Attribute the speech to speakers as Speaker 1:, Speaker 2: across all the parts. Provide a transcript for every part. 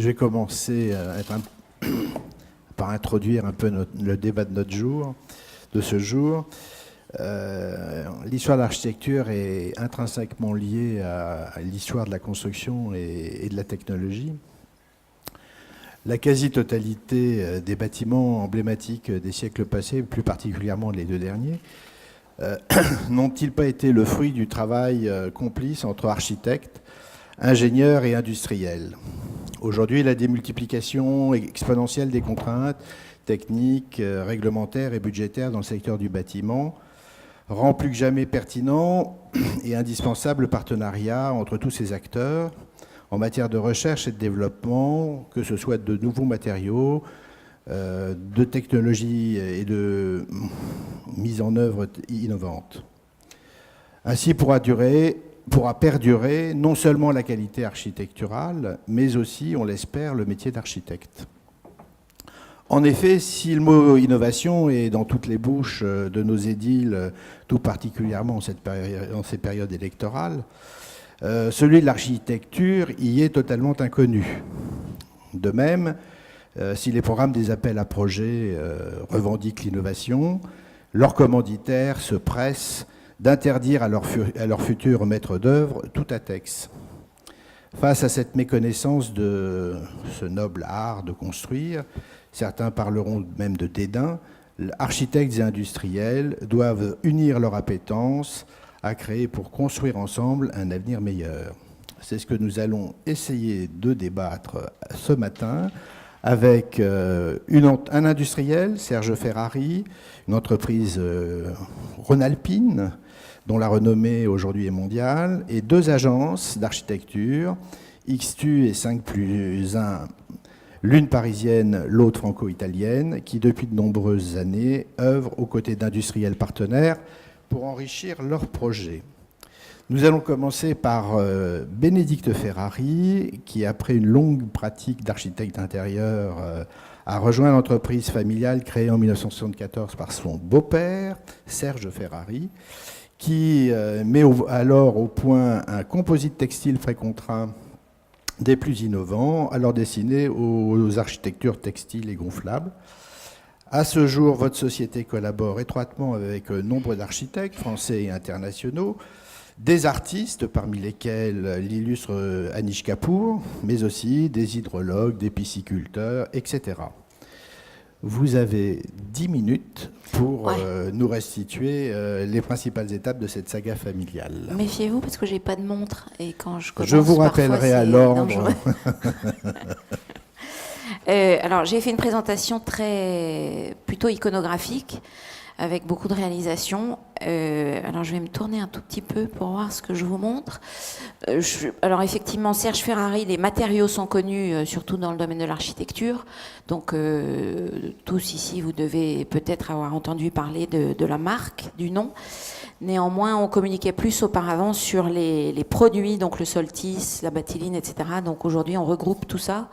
Speaker 1: Je vais commencer par introduire un peu le débat de ce jour. L'histoire de l'architecture est intrinsèquement liée à l'histoire de la construction et de la technologie. La quasi-totalité des bâtiments emblématiques des siècles passés, plus particulièrement les deux derniers, n'ont-ils pas été le fruit du travail complice entre architectes, ingénieurs et industriels? Aujourd'hui, la démultiplication exponentielle des contraintes techniques, réglementaires et budgétaires dans le secteur du bâtiment rend plus que jamais pertinent et indispensable le partenariat entre tous ces acteurs en matière de recherche et de développement, que ce soit de nouveaux matériaux, de technologies et de mise en œuvre innovante. Ainsi pourra perdurer non seulement la qualité architecturale, mais aussi, on l'espère, le métier d'architecte. En effet, si le mot innovation est dans toutes les bouches de nos édiles, tout particulièrement en ces périodes électorales, celui de l'architecture y est totalement inconnu. De même, si les programmes des appels à projets revendiquent l'innovation, leurs commanditaires se pressent d'interdire à leurs futurs maîtres d'œuvre tout texte. Face à cette méconnaissance de ce noble art de construire, certains parleront même de dédain, architectes et industriels doivent unir leur appétence à créer pour construire ensemble un avenir meilleur. C'est ce que nous allons essayer de débattre ce matin avec un industriel, Serge Ferrari, une entreprise rhône-alpine, dont la renommée aujourd'hui est mondiale, et deux agences d'architecture, XTU et 5+1, l'une parisienne, l'autre franco-italienne, qui depuis de nombreuses années œuvrent aux côtés d'industriels partenaires pour enrichir leurs projets. Nous allons commencer par Bénédicte Ferrari, qui après une longue pratique d'architecte intérieur a rejoint l'entreprise familiale créée en 1974 par son beau-père, Serge Ferrari, qui met alors au point un composite textile frais contraint des plus innovants, alors destiné aux architectures textiles et gonflables. À ce jour, votre société collabore étroitement avec nombre d'architectes français et internationaux, des artistes, parmi lesquels l'illustre Anish Kapoor, mais aussi des hydrologues, des pisciculteurs, etc. Vous avez 10 minutes pour nous restituer les principales étapes de cette saga familiale.
Speaker 2: Méfiez-vous parce que j'ai pas de montre et quand je commence,
Speaker 1: je vous rappellerai à l'ordre.
Speaker 2: Alors j'ai fait une présentation plutôt iconographique avec beaucoup de réalisations. Alors je vais me tourner un tout petit peu pour voir ce que je vous montre. Alors effectivement, Serge Ferrari, les matériaux sont connus, surtout dans le domaine de l'architecture. Donc tous ici, vous devez peut-être avoir entendu parler de la marque, du nom. Néanmoins, on communiquait plus auparavant sur les produits, donc le Soltis, la Batiline, etc. Donc aujourd'hui, on regroupe tout ça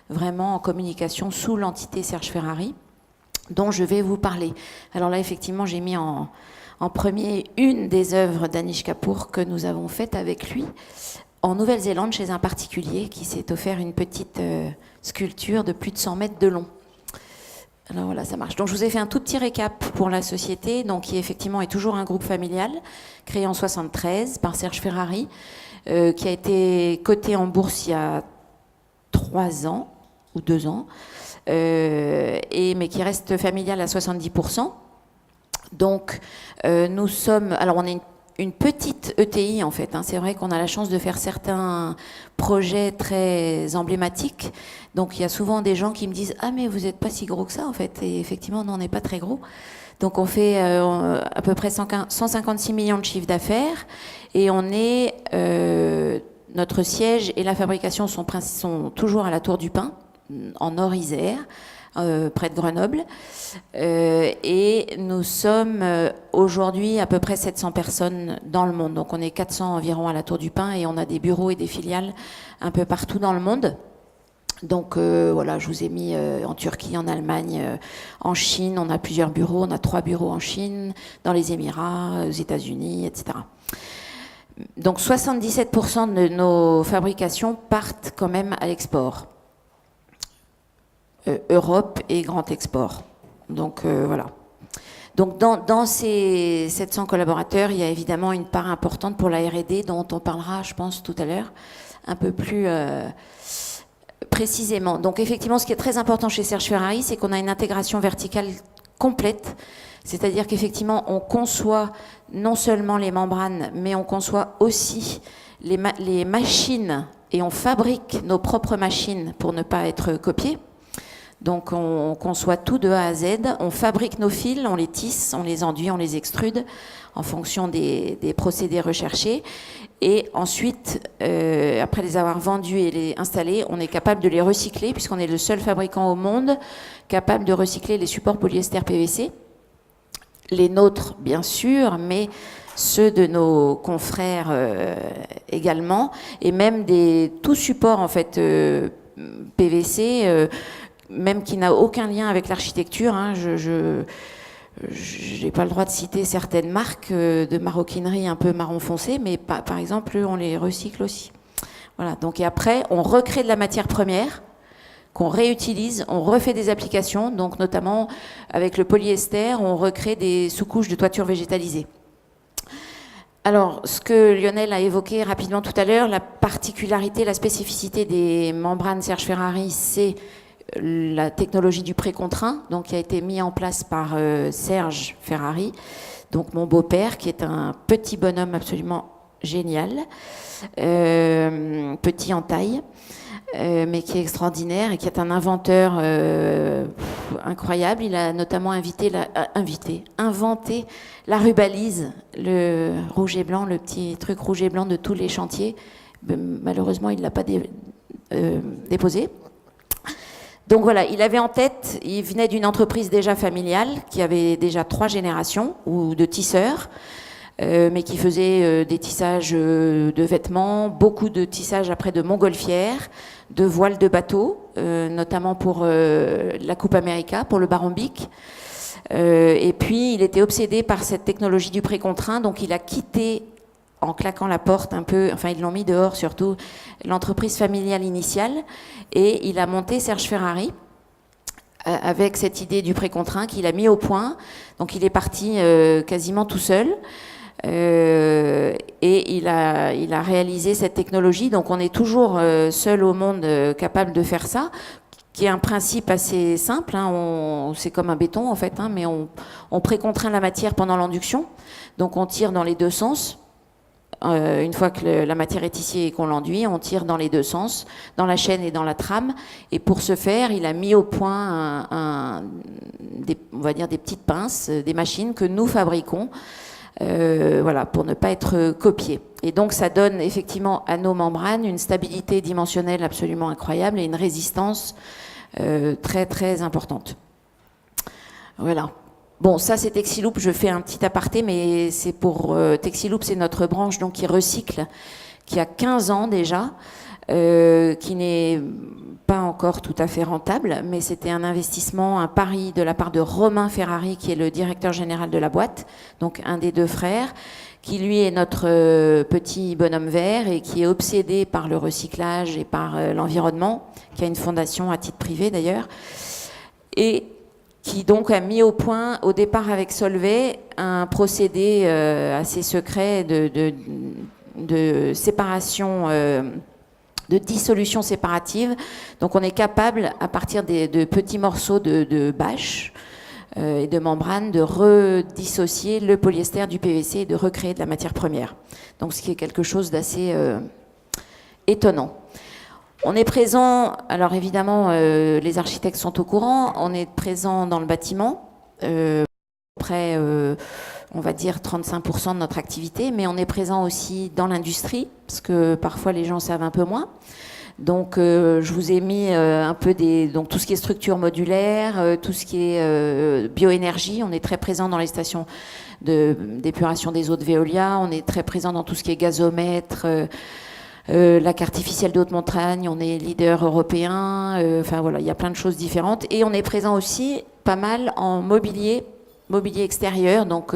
Speaker 2: vraiment en communication sous l'entité Serge Ferrari, dont je vais vous parler. Alors là, effectivement, j'ai mis en premier une des œuvres d'Anish Kapoor que nous avons faites avec lui en Nouvelle-Zélande chez un particulier qui s'est offert une petite sculpture de plus de 100 mètres de long. Alors voilà, ça marche. Donc je vous ai fait un tout petit récap pour la société, donc qui effectivement est toujours un groupe familial, créé en 1973 par Serge Ferrari, qui a été coté en bourse il y a 3 ans ou 2 ans, mais qui reste familial à 70%. Donc nous sommes, alors on est une petite ETI en fait, c'est vrai qu'on a la chance de faire certains projets très emblématiques, donc il y a souvent des gens qui me disent « Ah mais vous n'êtes pas si gros que ça en fait », et effectivement non, on n'est pas très gros. Donc on fait à peu près 156 millions de chiffres d'affaires, et on est, notre siège et la fabrication sont toujours à la Tour du Pin, en Nord-Isère, près de Grenoble, et nous sommes aujourd'hui à peu près 700 personnes dans le monde. Donc on est 400 environ à la Tour du Pin et on a des bureaux et des filiales un peu partout dans le monde. Donc voilà, je vous ai mis en Turquie, en Allemagne, en Chine, on a plusieurs bureaux, on a 3 bureaux en Chine, dans les Émirats, aux États-Unis, etc. Donc 77% de nos fabrications partent quand même à l'export. Europe et grand export. Donc voilà. Donc dans ces 700 collaborateurs, il y a évidemment une part importante pour la R&D dont on parlera, je pense, tout à l'heure, un peu plus précisément. Donc effectivement, ce qui est très important chez Serge Ferrari, c'est qu'on a une intégration verticale complète. C'est-à-dire qu'effectivement, on conçoit non seulement les membranes, mais on conçoit aussi les machines et on fabrique nos propres machines pour ne pas être copiés. Donc on conçoit tout de A à Z, on fabrique nos fils, on les tisse, on les enduit, on les extrude en fonction des procédés recherchés. Et ensuite, après les avoir vendus et les installés, on est capable de les recycler puisqu'on est le seul fabricant au monde capable de recycler les supports polyester PVC. Les nôtres, bien sûr, mais ceux de nos confrères également, et même tout support en fait PVC, même qui n'a aucun lien avec l'architecture. Hein, je n'ai pas le droit de citer certaines marques de maroquinerie un peu marron foncé, mais par exemple, on les recycle aussi. Voilà. Donc et après, on recrée de la matière première qu'on réutilise, on refait des applications, donc notamment avec le polyester, on recrée des sous-couches de toiture végétalisée. Alors, ce que Lionel a évoqué rapidement tout à l'heure, la particularité, la spécificité des membranes Serge Ferrari, c'est la technologie du précontraint, donc qui a été mis en place par Serge Ferrari, donc mon beau-père, qui est un petit bonhomme absolument génial, petit en taille, mais qui est extraordinaire et qui est un inventeur incroyable. Il a notamment inventé la rubalise, le rouge et blanc, le petit truc rouge et blanc de tous les chantiers. Malheureusement, il ne l'a pas déposé. Donc voilà, il avait en tête, il venait d'une entreprise déjà familiale qui avait déjà 3 générations ou de tisseurs, mais qui faisait des tissages de vêtements, beaucoup de tissages après de montgolfières, de voiles de bateaux, notamment pour la Coupe América, pour le Baron Bic. Et puis il était obsédé par cette technologie du précontraint, donc il a quitté en claquant la porte un peu, enfin ils l'ont mis dehors surtout, l'entreprise familiale initiale, et il a monté Serge Ferrari avec cette idée du précontraint qu'il a mis au point. Donc il est parti quasiment tout seul, et il a réalisé cette technologie. Donc on est toujours seul au monde capable de faire ça, qui est un principe assez simple, hein. C'est comme un béton en fait, hein, mais on précontraint la matière pendant l'induction, donc on tire dans les 2 sens. Une fois que la matière est tissée et qu'on l'enduit, on tire dans les 2 sens, dans la chaîne et dans la trame. Et pour ce faire, il a mis au point on va dire des petites pinces, des machines que nous fabriquons, voilà, pour ne pas être copiés. Et donc ça donne effectivement à nos membranes une stabilité dimensionnelle absolument incroyable et une résistance très très importante. Voilà. Bon, ça c'est Texiloop, je fais un petit aparté, mais c'est pour Texiloop, c'est notre branche donc qui recycle, qui a 15 ans déjà, qui n'est pas encore tout à fait rentable, mais c'était un investissement, un pari de la part de Romain Ferrari, qui est le directeur général de la boîte, donc un des 2 frères, qui lui est notre petit bonhomme vert et qui est obsédé par le recyclage et par l'environnement, qui a une fondation à titre privé d'ailleurs, et qui donc a mis au point, au départ avec Solvay, un procédé assez secret de séparation, de dissolution séparative. Donc on est capable, à partir de petits morceaux de bâche et de membrane, de redissocier le polyester du PVC et de recréer de la matière première. Donc ce qui est quelque chose d'assez étonnant. On est présent, alors évidemment, les architectes sont au courant, on est présent dans le bâtiment, près, on va dire, 35% de notre activité, mais on est présent aussi dans l'industrie, parce que parfois les gens savent un peu moins. Donc, je vous ai mis un peu donc tout ce qui est structure modulaire, tout ce qui est bioénergie. On est très présent dans les stations d'épuration des eaux de Veolia, on est très présent dans tout ce qui est gazomètre, lac artificiel de haute montagne, on est leader européen, enfin voilà, il y a plein de choses différentes. Et on est présent aussi pas mal en mobilier extérieur, donc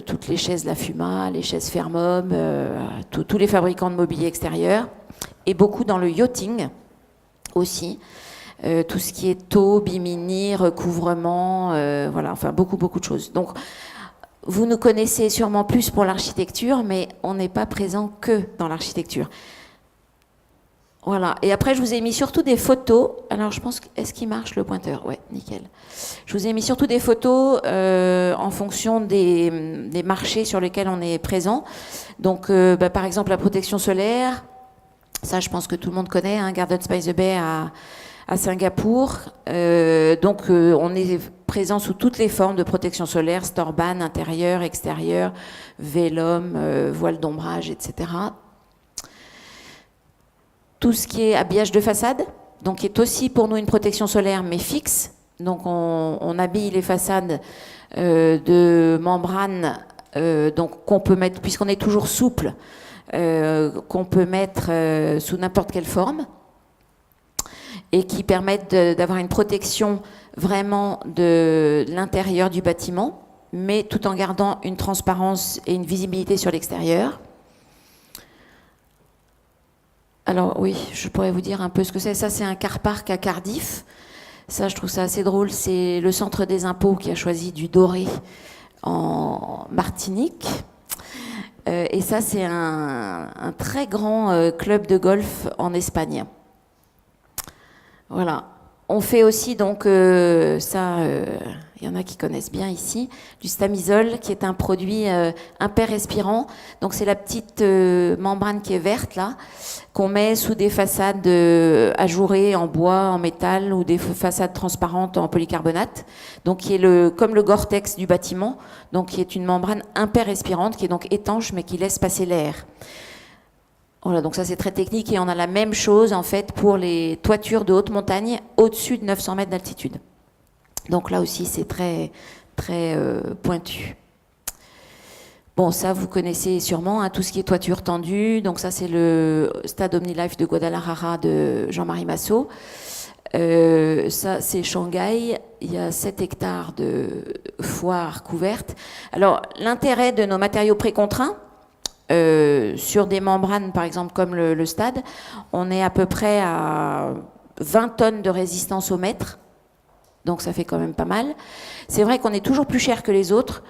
Speaker 2: toutes les chaises La Fuma, les chaises Fermum, tous les fabricants de mobilier extérieur, et beaucoup dans le yachting aussi. tout ce qui est taux, bimini, recouvrement, voilà, enfin beaucoup de choses. Donc vous nous connaissez sûrement plus pour l'architecture, mais on n'est pas présent que dans l'architecture. Voilà. Et après, je vous ai mis surtout des photos. Alors, je pense, est-ce qu'il marche le pointeur? Ouais, nickel. Je vous ai mis surtout des photos en fonction des marchés sur lesquels on est présent. Donc, par exemple, la protection solaire. Ça, je pense que tout le monde connaît, hein, Gardens by the Bay à Singapour. Donc, on est présent sous toutes les formes de protection solaire, Storban, intérieur, extérieur, vélum, voile d'ombrage, etc. Tout ce qui est habillage de façade, donc qui est aussi pour nous une protection solaire, mais fixe. Donc, on habille les façades de membranes donc qu'on peut mettre, puisqu'on est toujours souple, qu'on peut mettre sous n'importe quelle forme et qui permettent d'avoir une protection vraiment de l'intérieur du bâtiment, mais tout en gardant une transparence et une visibilité sur l'extérieur. Alors oui, je pourrais vous dire un peu ce que c'est. Ça, c'est un car park à Cardiff. Ça, je trouve ça assez drôle. C'est le centre des impôts qui a choisi du doré en Martinique. Et ça, c'est un très grand club de golf en Espagne. Voilà. On fait aussi, donc, il y en a qui connaissent bien ici, du Stamisol, qui est un produit imper-respirant. Donc, c'est la petite membrane qui est verte, là, qu'on met sous des façades ajourées en bois, en métal, ou des façades transparentes en polycarbonate. Donc, qui est comme le Gore-Tex du bâtiment, donc qui est une membrane imper-respirante, qui est donc étanche, mais qui laisse passer l'air. Voilà, donc ça c'est très technique et on a la même chose en fait pour les toitures de haute montagne au-dessus de 900 mètres d'altitude. Donc là aussi c'est très pointu. Bon, ça vous connaissez sûrement, hein, tout ce qui est toiture tendue. Donc ça c'est le stade OmniLife de Guadalajara de Jean-Marie Massot. Ça c'est Shanghai, il y a 7 hectares de foires couvertes. Alors l'intérêt de nos matériaux précontraints, sur des membranes, par exemple, comme le stade, on est à peu près à 20 tonnes de résistance au mètre. Donc, ça fait quand même pas mal. C'est vrai qu'on est toujours plus cher que les autres.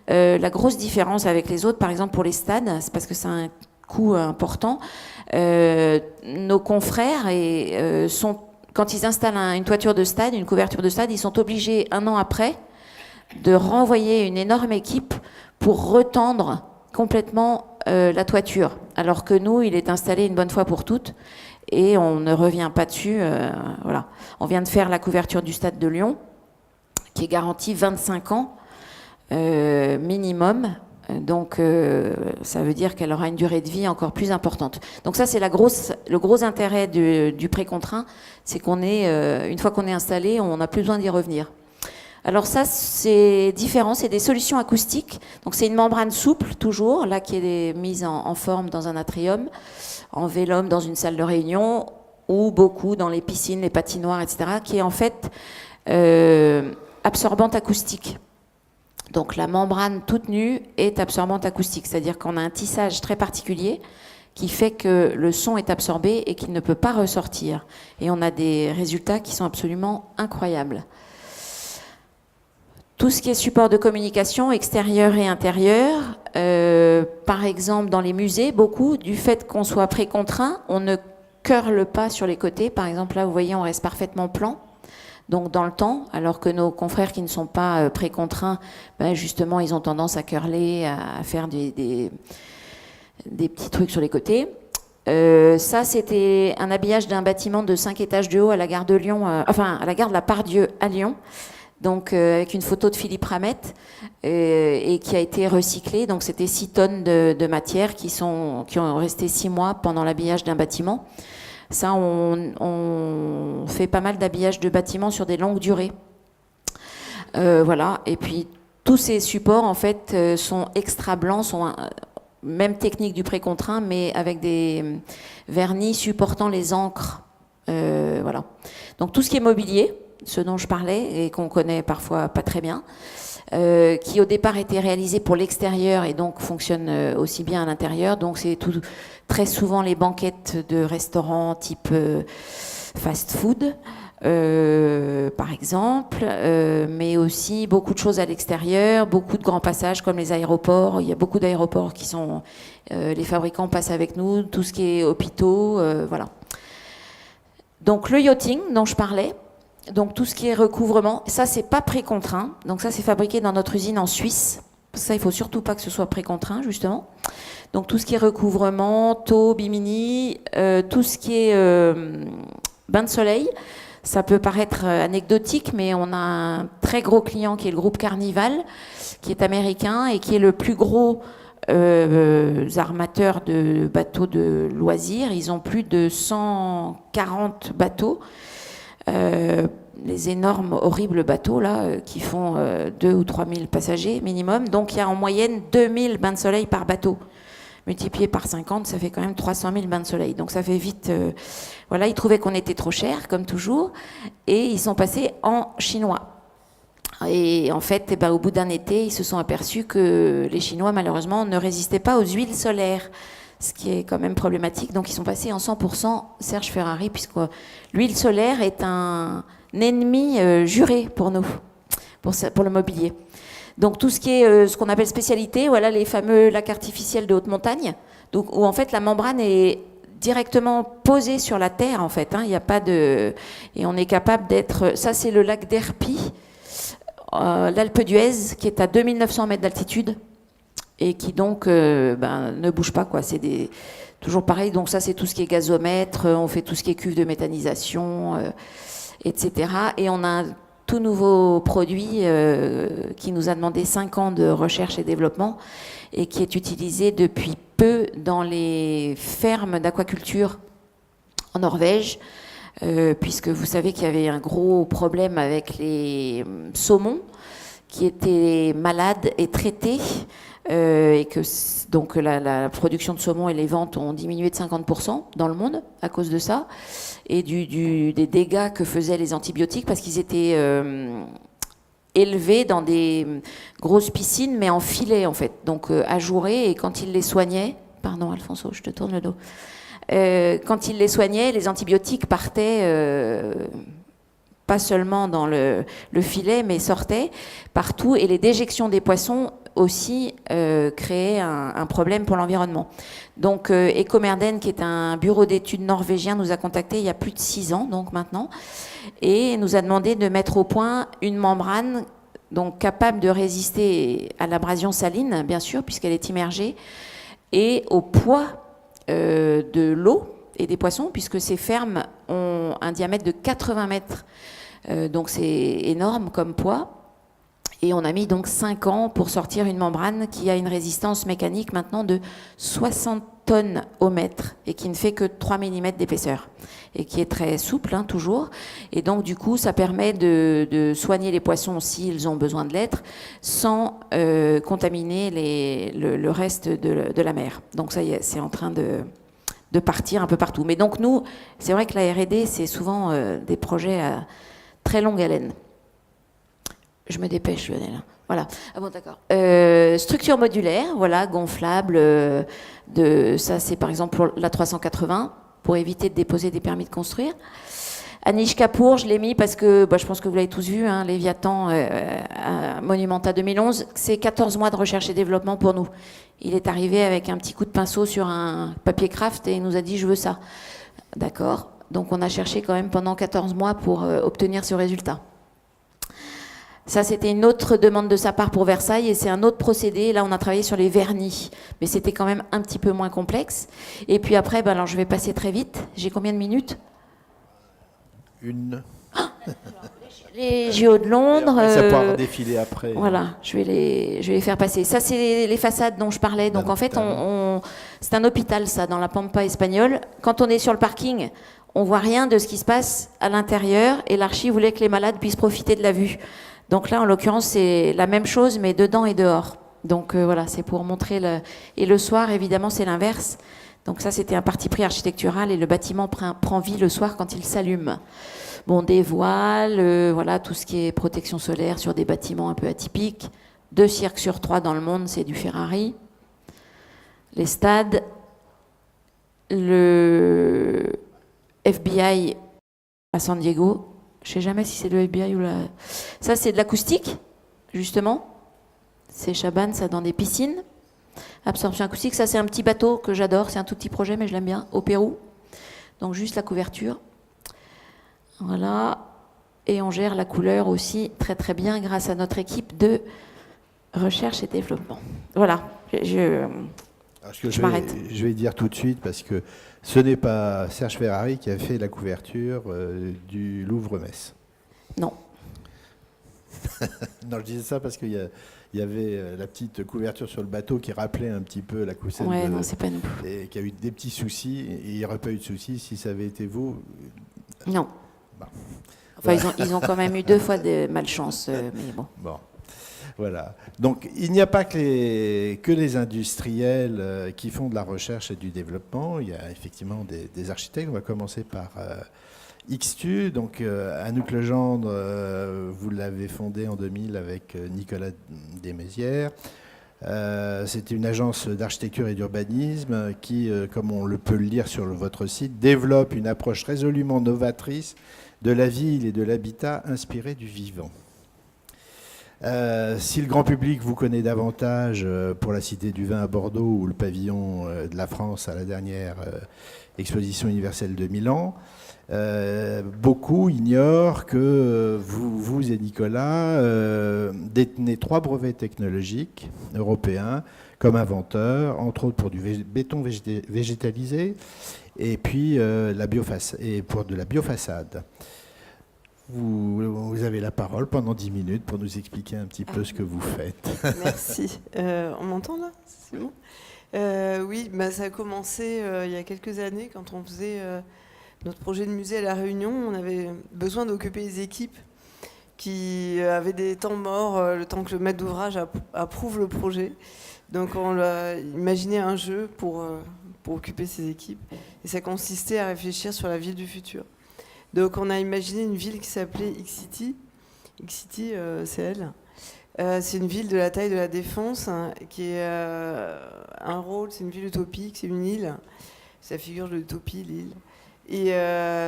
Speaker 2: La grosse différence avec les autres, par exemple, pour les stades, c'est parce que c'est un coût important. Nos confrères quand ils installent une toiture de stade, une couverture de stade, ils sont obligés, 1 an après, de renvoyer une énorme équipe pour retendre complètement la toiture, alors que nous, il est installé une bonne fois pour toutes et on ne revient pas dessus. Voilà. On vient de faire la couverture du stade de Lyon, qui est garantie 25 ans minimum. Donc, ça veut dire qu'elle aura une durée de vie encore plus importante. Donc ça, c'est le gros intérêt du pré-contraint, c'est qu'on est, une fois qu'on est installé, on n'a plus besoin d'y revenir. Alors ça, c'est différent, c'est des solutions acoustiques. Donc c'est une membrane souple, toujours, là qui est mise en forme dans un atrium, en vélum dans une salle de réunion, ou beaucoup dans les piscines, les patinoires, etc., qui est en fait absorbante acoustique. Donc la membrane toute nue est absorbante acoustique, c'est-à-dire qu'on a un tissage très particulier qui fait que le son est absorbé et qu'il ne peut pas ressortir. Et on a des résultats qui sont absolument incroyables. Tout ce qui est support de communication extérieur et intérieur, par exemple dans les musées, beaucoup, du fait qu'on soit pré-contraint, on ne curle pas sur les côtés. Par exemple, là, vous voyez, on reste parfaitement plan, donc dans le temps, alors que nos confrères qui ne sont pas pré-contraints, justement, ils ont tendance à curler, à faire des petits trucs sur les côtés. Ça, c'était un habillage d'un bâtiment de 5 étages de haut à la gare de Lyon, à la gare de la Part-Dieu à Lyon. Donc avec une photo de Philippe Ramette et qui a été recyclée. Donc c'était 6 tonnes de matière qui ont resté 6 mois pendant l'habillage d'un bâtiment. Ça, on fait pas mal d'habillage de bâtiments sur des longues durées. Voilà. Et puis tous ces supports en fait sont extra blancs, sont même technique du pré-contraint, mais avec des vernis supportant les encres. Voilà. Donc tout ce qui est mobilier, ce dont je parlais et qu'on connaît parfois pas très bien, qui au départ était réalisé pour l'extérieur et donc fonctionne aussi bien à l'intérieur. Donc c'est très souvent les banquettes de restaurants type fast-food. par exemple, mais aussi beaucoup de choses à l'extérieur, beaucoup de grands passages comme les aéroports. Il y a beaucoup d'aéroports qui sont... les fabricants passent avec nous, tout ce qui est hôpitaux, voilà. Donc le yachting dont je parlais, donc tout ce qui est recouvrement, ça c'est pas précontraint, donc ça c'est fabriqué dans notre usine en Suisse. Ça, il faut surtout pas que ce soit précontraint, justement. Donc tout ce qui est recouvrement, taux, bimini, tout ce qui est bain de soleil, ça peut paraître anecdotique, mais on a un très gros client qui est le groupe Carnival, qui est américain et qui est le plus gros armateurs de bateaux de loisirs. Ils ont plus de 140 bateaux, les énormes, horribles bateaux là, qui font 2 ou 3 000 passagers minimum. Donc il y a en moyenne 2000 bains de soleil par bateau. Multiplié par 50, ça fait quand même 300 000 bains de soleil. Donc ça fait vite... voilà, ils trouvaient qu'on était trop cher, comme toujours, et ils sont passés en chinois. Et en fait, au bout d'un été, ils se sont aperçus que les Chinois, malheureusement, ne résistaient pas aux huiles solaires, ce qui est quand même problématique. Donc ils sont passés en 100% Serge Ferrari, puisque l'huile solaire est un ennemi juré pour nous, pour le mobilier. Donc tout ce qui est ce qu'on appelle spécialité, voilà les fameux lacs artificiels de haute montagne, donc où en fait la membrane est directement posée sur la terre en fait. Il n'y a pas de et on est capable d'être. Ça c'est le lac d'Herpy, l'Alpe d'Huez, qui est à 2900 mètres d'altitude et qui donc ne bouge pas quoi. C'est toujours pareil. Donc ça c'est tout ce qui est gazomètre. On fait tout ce qui est cuve de méthanisation, etc. Et on a un tout nouveau produit qui nous a demandé 5 ans de recherche et développement et qui est utilisé depuis peu dans les fermes d'aquaculture en Norvège, puisque vous savez qu'il y avait un gros problème avec les saumons qui étaient malades et traités, et que donc la production de saumon et les ventes ont diminué de 50% dans le monde à cause de ça, et des dégâts que faisaient les antibiotiques, parce qu'ils étaient élevés dans des grosses piscines, mais en filet en fait, donc ajourés, et quand ils les soignaient, pardon Alfonso, je te tourne le dos, quand ils les soignaient, les antibiotiques partaient pas seulement dans le filet, mais sortaient partout, et les déjections des poissons aussi créaient un problème pour l'environnement. Donc Ecomerden, qui est un bureau d'études norvégien, nous a contactés il y a plus de 6 ans, donc maintenant, et nous a demandé de mettre au point une membrane donc capable de résister à l'abrasion saline, bien sûr, puisqu'elle est immergée, et au poids de l'eau et des poissons, puisque ces fermes ont un diamètre de 80 mètres. Donc c'est énorme comme poids. Et on a mis donc 5 ans pour sortir une membrane qui a une résistance mécanique maintenant de 60 tonnes au mètre et qui ne fait que 3 mm d'épaisseur et qui est très souple, toujours. Et donc du coup, ça permet de soigner les poissons s'ils ont besoin de l'être sans contaminer le reste de la mer. Donc ça y est, c'est en train de partir un peu partout. Mais donc nous, c'est vrai que la R&D, c'est souvent des projets à très longue haleine. Je me dépêche, Lionel. Voilà. Ah bon, d'accord. Structure modulaire, voilà, gonflable. Ça, c'est par exemple pour la 380, pour éviter de déposer des permis de construire. Anish Kapoor, je l'ai mis parce que je pense que vous l'avez tous vu, Léviathan, Monumenta 2011, c'est 14 mois de recherche et développement pour nous. Il est arrivé avec un petit coup de pinceau sur un papier craft et il nous a dit « je veux ça ». D'accord. Donc on a cherché quand même pendant 14 mois pour obtenir ce résultat. Ça, c'était une autre demande de sa part pour Versailles et c'est un autre procédé. Là, on a travaillé sur les vernis, mais c'était quand même un petit peu moins complexe. Et puis après, alors je vais passer très vite. J'ai combien de minutes ?
Speaker 1: Une.
Speaker 2: Les JO de Londres.
Speaker 1: Ça pourra défiler après.
Speaker 2: Voilà, je vais les faire passer. Ça, c'est les façades dont je parlais. Donc en fait, c'est un hôpital, ça, dans la Pampa espagnole. Quand on est sur le parking, on voit rien de ce qui se passe à l'intérieur et l'archi voulait que les malades puissent profiter de la vue. Donc là, en l'occurrence, c'est la même chose, mais dedans et dehors. Donc voilà, c'est pour montrer Et le soir, évidemment, c'est l'inverse. Donc ça, c'était un parti pris architectural et le bâtiment prend vie le soir quand il s'allume. Bon, des voiles, voilà, tout ce qui est protection solaire sur des bâtiments un peu atypiques. 2 cirques sur 3 dans le monde, c'est du Ferrari. Les stades, le FBI à San Diego, Je sais jamais si c'est le FBI ou la... Ça, c'est de l'acoustique, justement. C'est Chabannes, ça, dans des piscines. Absorption acoustique, ça, c'est un petit bateau que j'adore. C'est un tout petit projet, mais je l'aime bien, au Pérou. Donc, juste la couverture. Voilà. Et on gère la couleur aussi très, très bien grâce à notre équipe de recherche et développement. Voilà. Je m'arrête.
Speaker 1: Je vais dire tout de suite, parce que ce n'est pas Serge Ferrari qui a fait la couverture du Louvre-Metz.
Speaker 2: Non.
Speaker 1: Non, je disais ça parce qu'il y avait la petite couverture sur le bateau qui rappelait un petit peu la coussette.
Speaker 2: Ouais, non, c'est pas nous.
Speaker 1: Et qui a eu des petits soucis. Et il n'y aurait pas eu de soucis si ça avait été vous.
Speaker 2: Non.
Speaker 1: Bon.
Speaker 2: Enfin, voilà. ils ont quand même eu 2 fois de malchance, mais bon.
Speaker 1: Bon. Voilà. Donc, il n'y a pas que les industriels qui font de la recherche et du développement. Il y a effectivement des architectes. On va commencer par XTU. Donc, Anouk Legendre, vous l'avez fondé en 2000 avec Nicolas Desmézières. C'était une agence d'architecture et d'urbanisme qui, comme on peut le lire sur votre site, développe une approche résolument novatrice de la ville et de l'habitat inspiré du vivant. Si le grand public vous connaît davantage pour la Cité du Vin à Bordeaux ou le pavillon de la France à la dernière exposition universelle de Milan, beaucoup ignorent que vous et Nicolas détenez 3 brevets technologiques européens comme inventeurs, entre autres pour du béton végétalisé et puis et pour de la biofaçade. Vous avez la parole pendant 10 minutes pour nous expliquer un petit peu ce que vous faites.
Speaker 3: Merci. On m'entend là? C'est bon? Oui, ça a commencé il y a quelques années quand on faisait notre projet de musée à La Réunion. On avait besoin d'occuper les équipes qui avaient des temps morts, le temps que le maître d'ouvrage approuve le projet. Donc on a imaginé un jeu pour occuper ces équipes. Et ça consistait à réfléchir sur la ville du futur. Donc on a imaginé une ville qui s'appelait X-City. X-City, c'est elle. C'est une ville de la taille de la Défense, hein, qui est un rôle, c'est une ville utopique, c'est une île. Ça figure de l'utopie, l'île. Et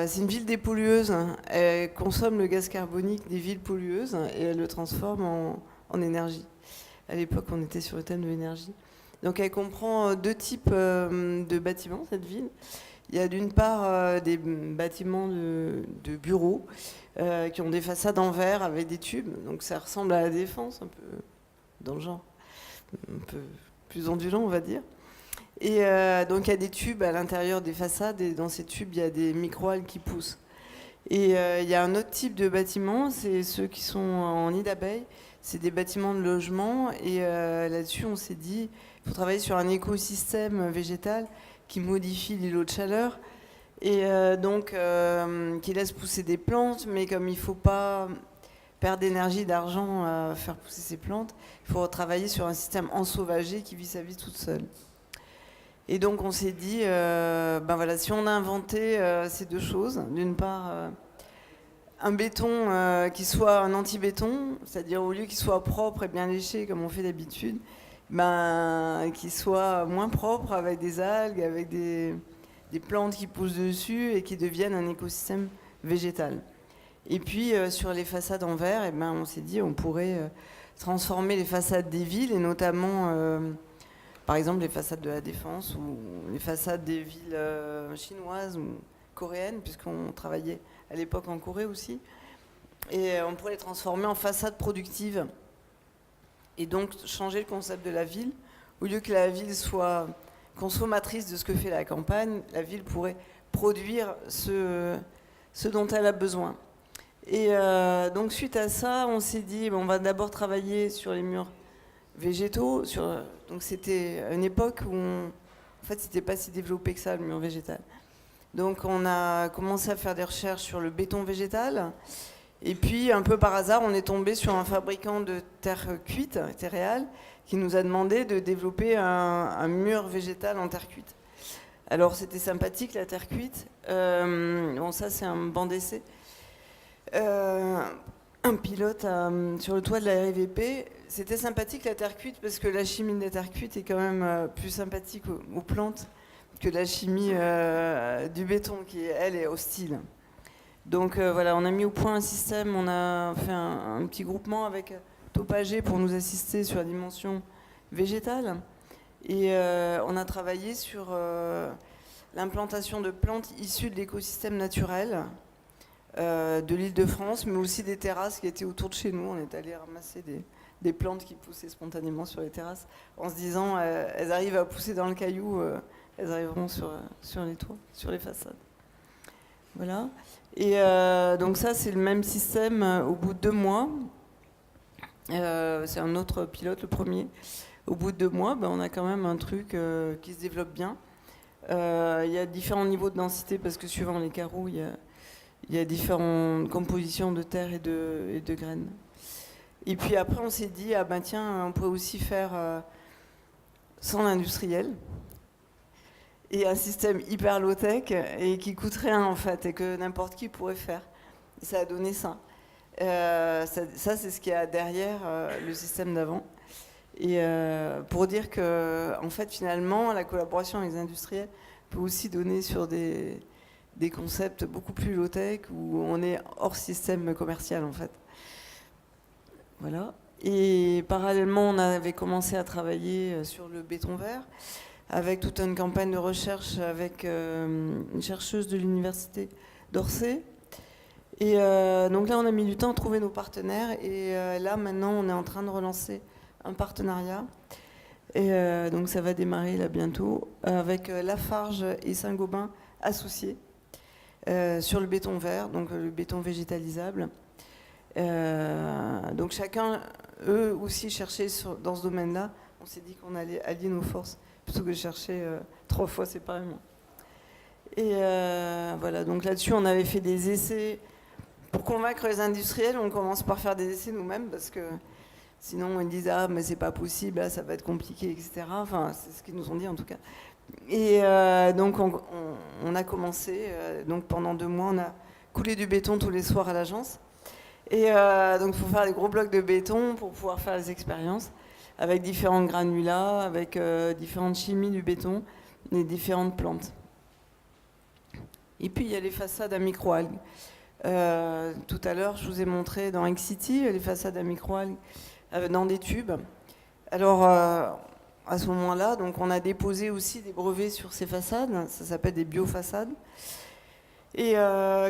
Speaker 3: c'est une ville dépollueuse. Hein. Elle consomme le gaz carbonique des villes pollueuses et elle le transforme en énergie. À l'époque, on était sur le thème de l'énergie. Donc elle comprend 2 types de bâtiments, cette ville. Il y a d'une part des bâtiments de bureaux qui ont des façades en verre avec des tubes. Donc ça ressemble à la Défense, un peu dans le genre, un peu plus ondulant, on va dire. Et donc il y a des tubes à l'intérieur des façades et dans ces tubes, il y a des micro-algues qui poussent. Et il y a un autre type de bâtiment, c'est ceux qui sont en nid d'abeilles. C'est des bâtiments de logement et là-dessus, on s'est dit, il faut travailler sur un écosystème végétal qui modifie l'îlot de chaleur et donc qui laisse pousser des plantes, mais comme il ne faut pas perdre d'énergie, d'argent à faire pousser ces plantes, il faut travailler sur un système ensauvagé qui vit sa vie toute seule. Et donc on s'est dit, voilà, si on a inventé ces 2 choses, d'une part un béton qui soit un anti-béton, c'est-à-dire au lieu qu'il soit propre et bien léché comme on fait d'habitude, qui soit moins propre avec des algues, avec des plantes qui poussent dessus et qui deviennent un écosystème végétal. Et puis sur les façades en verre, on s'est dit on pourrait transformer les façades des villes et notamment par exemple les façades de la Défense ou les façades des villes chinoises ou coréennes, puisqu'on travaillait à l'époque en Corée aussi. Et on pourrait les transformer en façades productives. Et donc changer le concept de la ville. Au lieu que la ville soit consommatrice de ce que fait la campagne, la ville pourrait produire ce dont elle a besoin. Et donc suite à ça, on s'est dit, on va d'abord travailler sur les murs végétaux. Donc c'était une époque où en fait c'était pas si développé que ça, le mur végétal. Donc on a commencé à faire des recherches sur le béton végétal. Et puis, un peu par hasard, on est tombé sur un fabricant de terre cuite, Terreal, qui nous a demandé de développer un mur végétal en terre cuite. Alors, c'était sympathique, la terre cuite. Ça, c'est un banc d'essai. Un pilote sur le toit de la RVP. C'était sympathique, la terre cuite, parce que la chimie de la terre cuite est quand même plus sympathique aux plantes que la chimie du béton, qui, elle, est hostile. Donc voilà, on a mis au point un système, on a fait un petit groupement avec Topagé pour nous assister sur la dimension végétale. Et on a travaillé sur l'implantation de plantes issues de l'écosystème naturel de l'Île-de-France, mais aussi des terrasses qui étaient autour de chez nous. On est allé ramasser des plantes qui poussaient spontanément sur les terrasses, en se disant elles arrivent à pousser dans le caillou, elles arriveront sur les toits, sur les façades. Voilà. Et donc ça, c'est le même système au bout de 2 mois. C'est un autre pilote, le premier. Au bout de 2 mois, on a quand même un truc qui se développe bien. Il y a différents niveaux de densité parce que suivant les carreaux, il y a différentes compositions de terre et de graines. Et puis après, on s'est dit, tiens, on pourrait aussi faire sans l'industriel. Et un système hyper low-tech et qui coûte rien en fait et que n'importe qui pourrait faire. Et ça a donné ça. Ça c'est ce qu'il y a derrière le système d'avant. Et pour dire que en fait finalement la collaboration avec les industriels peut aussi donner sur des concepts beaucoup plus low-tech où on est hors système commercial en fait. Voilà. Et parallèlement on avait commencé à travailler sur le béton vert, avec toute une campagne de recherche avec une chercheuse de l'université d'Orsay. Et donc là, on a mis du temps à trouver nos partenaires. Et là, maintenant, on est en train de relancer un partenariat. Et donc ça va démarrer là bientôt, avec Lafarge et Saint-Gobain associés sur le béton vert, donc le béton végétalisable. Donc chacun, eux aussi, cherchaient dans ce domaine-là. On s'est dit qu'on allait allier nos forces plutôt que de chercher 3 fois séparément. Et voilà, donc là-dessus, on avait fait des essais. Pour convaincre les industriels, on commence par faire des essais nous-mêmes, parce que sinon, ils disent « Ah, mais c'est pas possible, là, ça va être compliqué, etc. » Enfin, c'est ce qu'ils nous ont dit, en tout cas. Et donc, on a commencé. Donc, pendant 2 mois, on a coulé du béton tous les soirs à l'agence. Et donc, il faut faire des gros blocs de béton pour pouvoir faire les expériences, avec différents granulats, avec différentes chimies du béton, et différentes plantes. Et puis il y a les façades à microalgues. Tout à l'heure, je vous ai montré dans X-City les façades à microalgues dans des tubes. Alors à ce moment-là, donc on a déposé aussi des brevets sur ces façades. Ça s'appelle des biofaçades. Et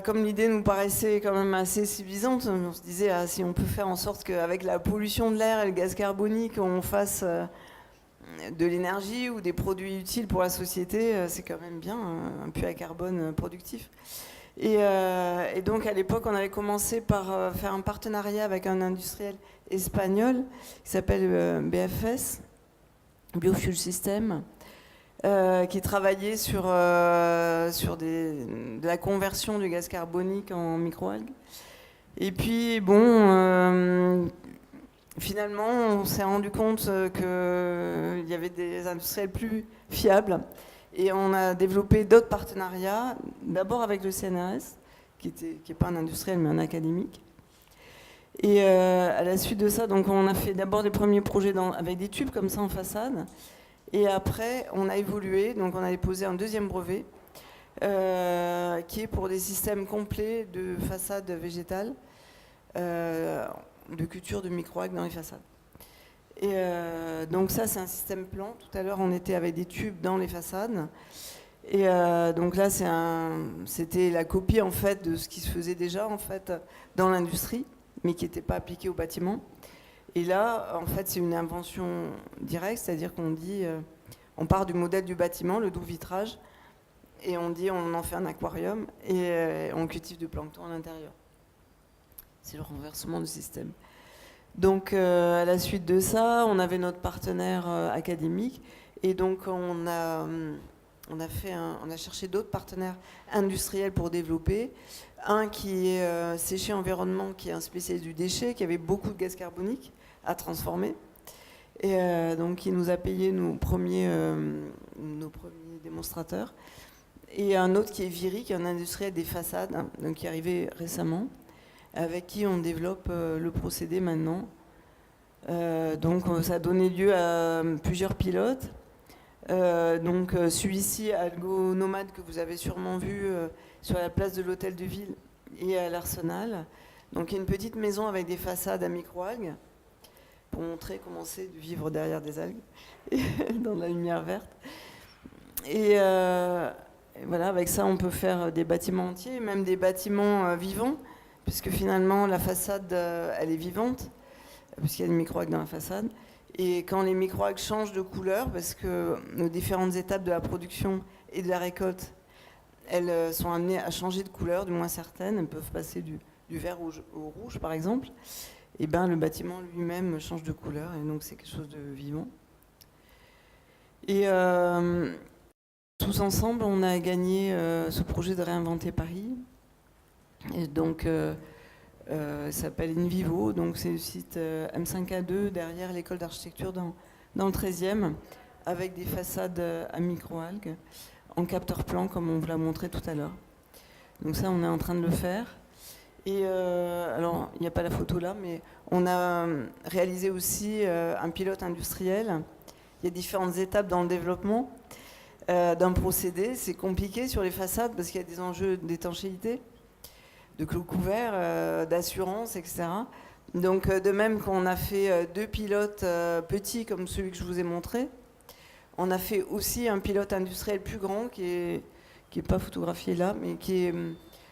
Speaker 3: comme l'idée nous paraissait quand même assez séduisante, on se disait si on peut faire en sorte qu'avec la pollution de l'air et le gaz carbonique, on fasse de l'énergie ou des produits utiles pour la société, c'est quand même bien, un puits à carbone productif. Et donc à l'époque, on avait commencé par faire un partenariat avec un industriel espagnol qui s'appelle BFS, Biofuel System, qui travaillait sur de la conversion du gaz carbonique en microalgues. Et puis, finalement, on s'est rendu compte qu'il y avait des industriels plus fiables. Et on a développé d'autres partenariats, d'abord avec le CNRS, qui n'est pas un industriel, mais un académique. Et à la suite de ça, donc, on a fait d'abord des premiers projets avec des tubes comme ça en façade. Et après, on a évolué, donc on a déposé un deuxième brevet qui est pour des systèmes complets de façades végétales, de culture de microalgues dans les façades. Et donc ça, c'est un système plan. Tout à l'heure, on était avec des tubes dans les façades. Et donc là, c'était la copie en fait de ce qui se faisait déjà en fait dans l'industrie, mais qui n'était pas appliqué au bâtiment. Et là, en fait, c'est une invention directe, c'est-à-dire qu'on dit, on part du modèle du bâtiment, le doux vitrage, et on dit, on en fait un aquarium, et on cultive du plancton à l'intérieur. C'est le renversement du système. Donc, à la suite de ça, on avait notre partenaire académique, et donc on a cherché d'autres partenaires industriels pour développer. Un qui est Séché Environnement, qui est un spécialiste du déchet, qui avait beaucoup de gaz carbonique à transformer. Et donc, il nous a payé nos premiers démonstrateurs. Et un autre qui est Viry, qui est un industriel des façades, donc qui est arrivé récemment, avec qui on développe le procédé maintenant. Donc, ça a donné lieu à plusieurs pilotes. Donc, celui-ci, Algo Nomade, que vous avez sûrement vu sur la place de l'Hôtel de Ville, et à l'Arsenal. Donc il y a une petite maison avec des façades à microalgues pour montrer comment c'est de vivre derrière des algues dans la lumière verte. Et voilà, avec ça on peut faire des bâtiments entiers, même des bâtiments vivants, puisque finalement la façade elle est vivante, puisqu'il y a des microalgues dans la façade. Et quand les microalgues changent de couleur, parce que nos différentes étapes de la production et de la récolte, elles sont amenées à changer de couleur, du moins certaines, elles peuvent passer du vert au rouge par exemple, et ben le bâtiment lui-même change de couleur, et donc c'est quelque chose de vivant. Et tous ensemble, on a gagné ce projet de réinventer Paris. Et donc, ça s'appelle InVivo, donc c'est le site M5A2 derrière l'école d'architecture dans le 13e, avec des façades à microalgues, en capteur plan, comme on vous l'a montré tout à l'heure. Donc ça, on est en train de le faire. Et alors, il n'y a pas la photo là, mais on a réalisé aussi un pilote industriel. Il y a différentes étapes dans le développement d'un procédé. C'est compliqué sur les façades parce qu'il y a des enjeux d'étanchéité, de clos couverts, d'assurance, etc. Donc de même qu'on a fait 2 pilotes petits comme celui que je vous ai montré, on a fait aussi un pilote industriel plus grand qui est pas photographié là, mais qui est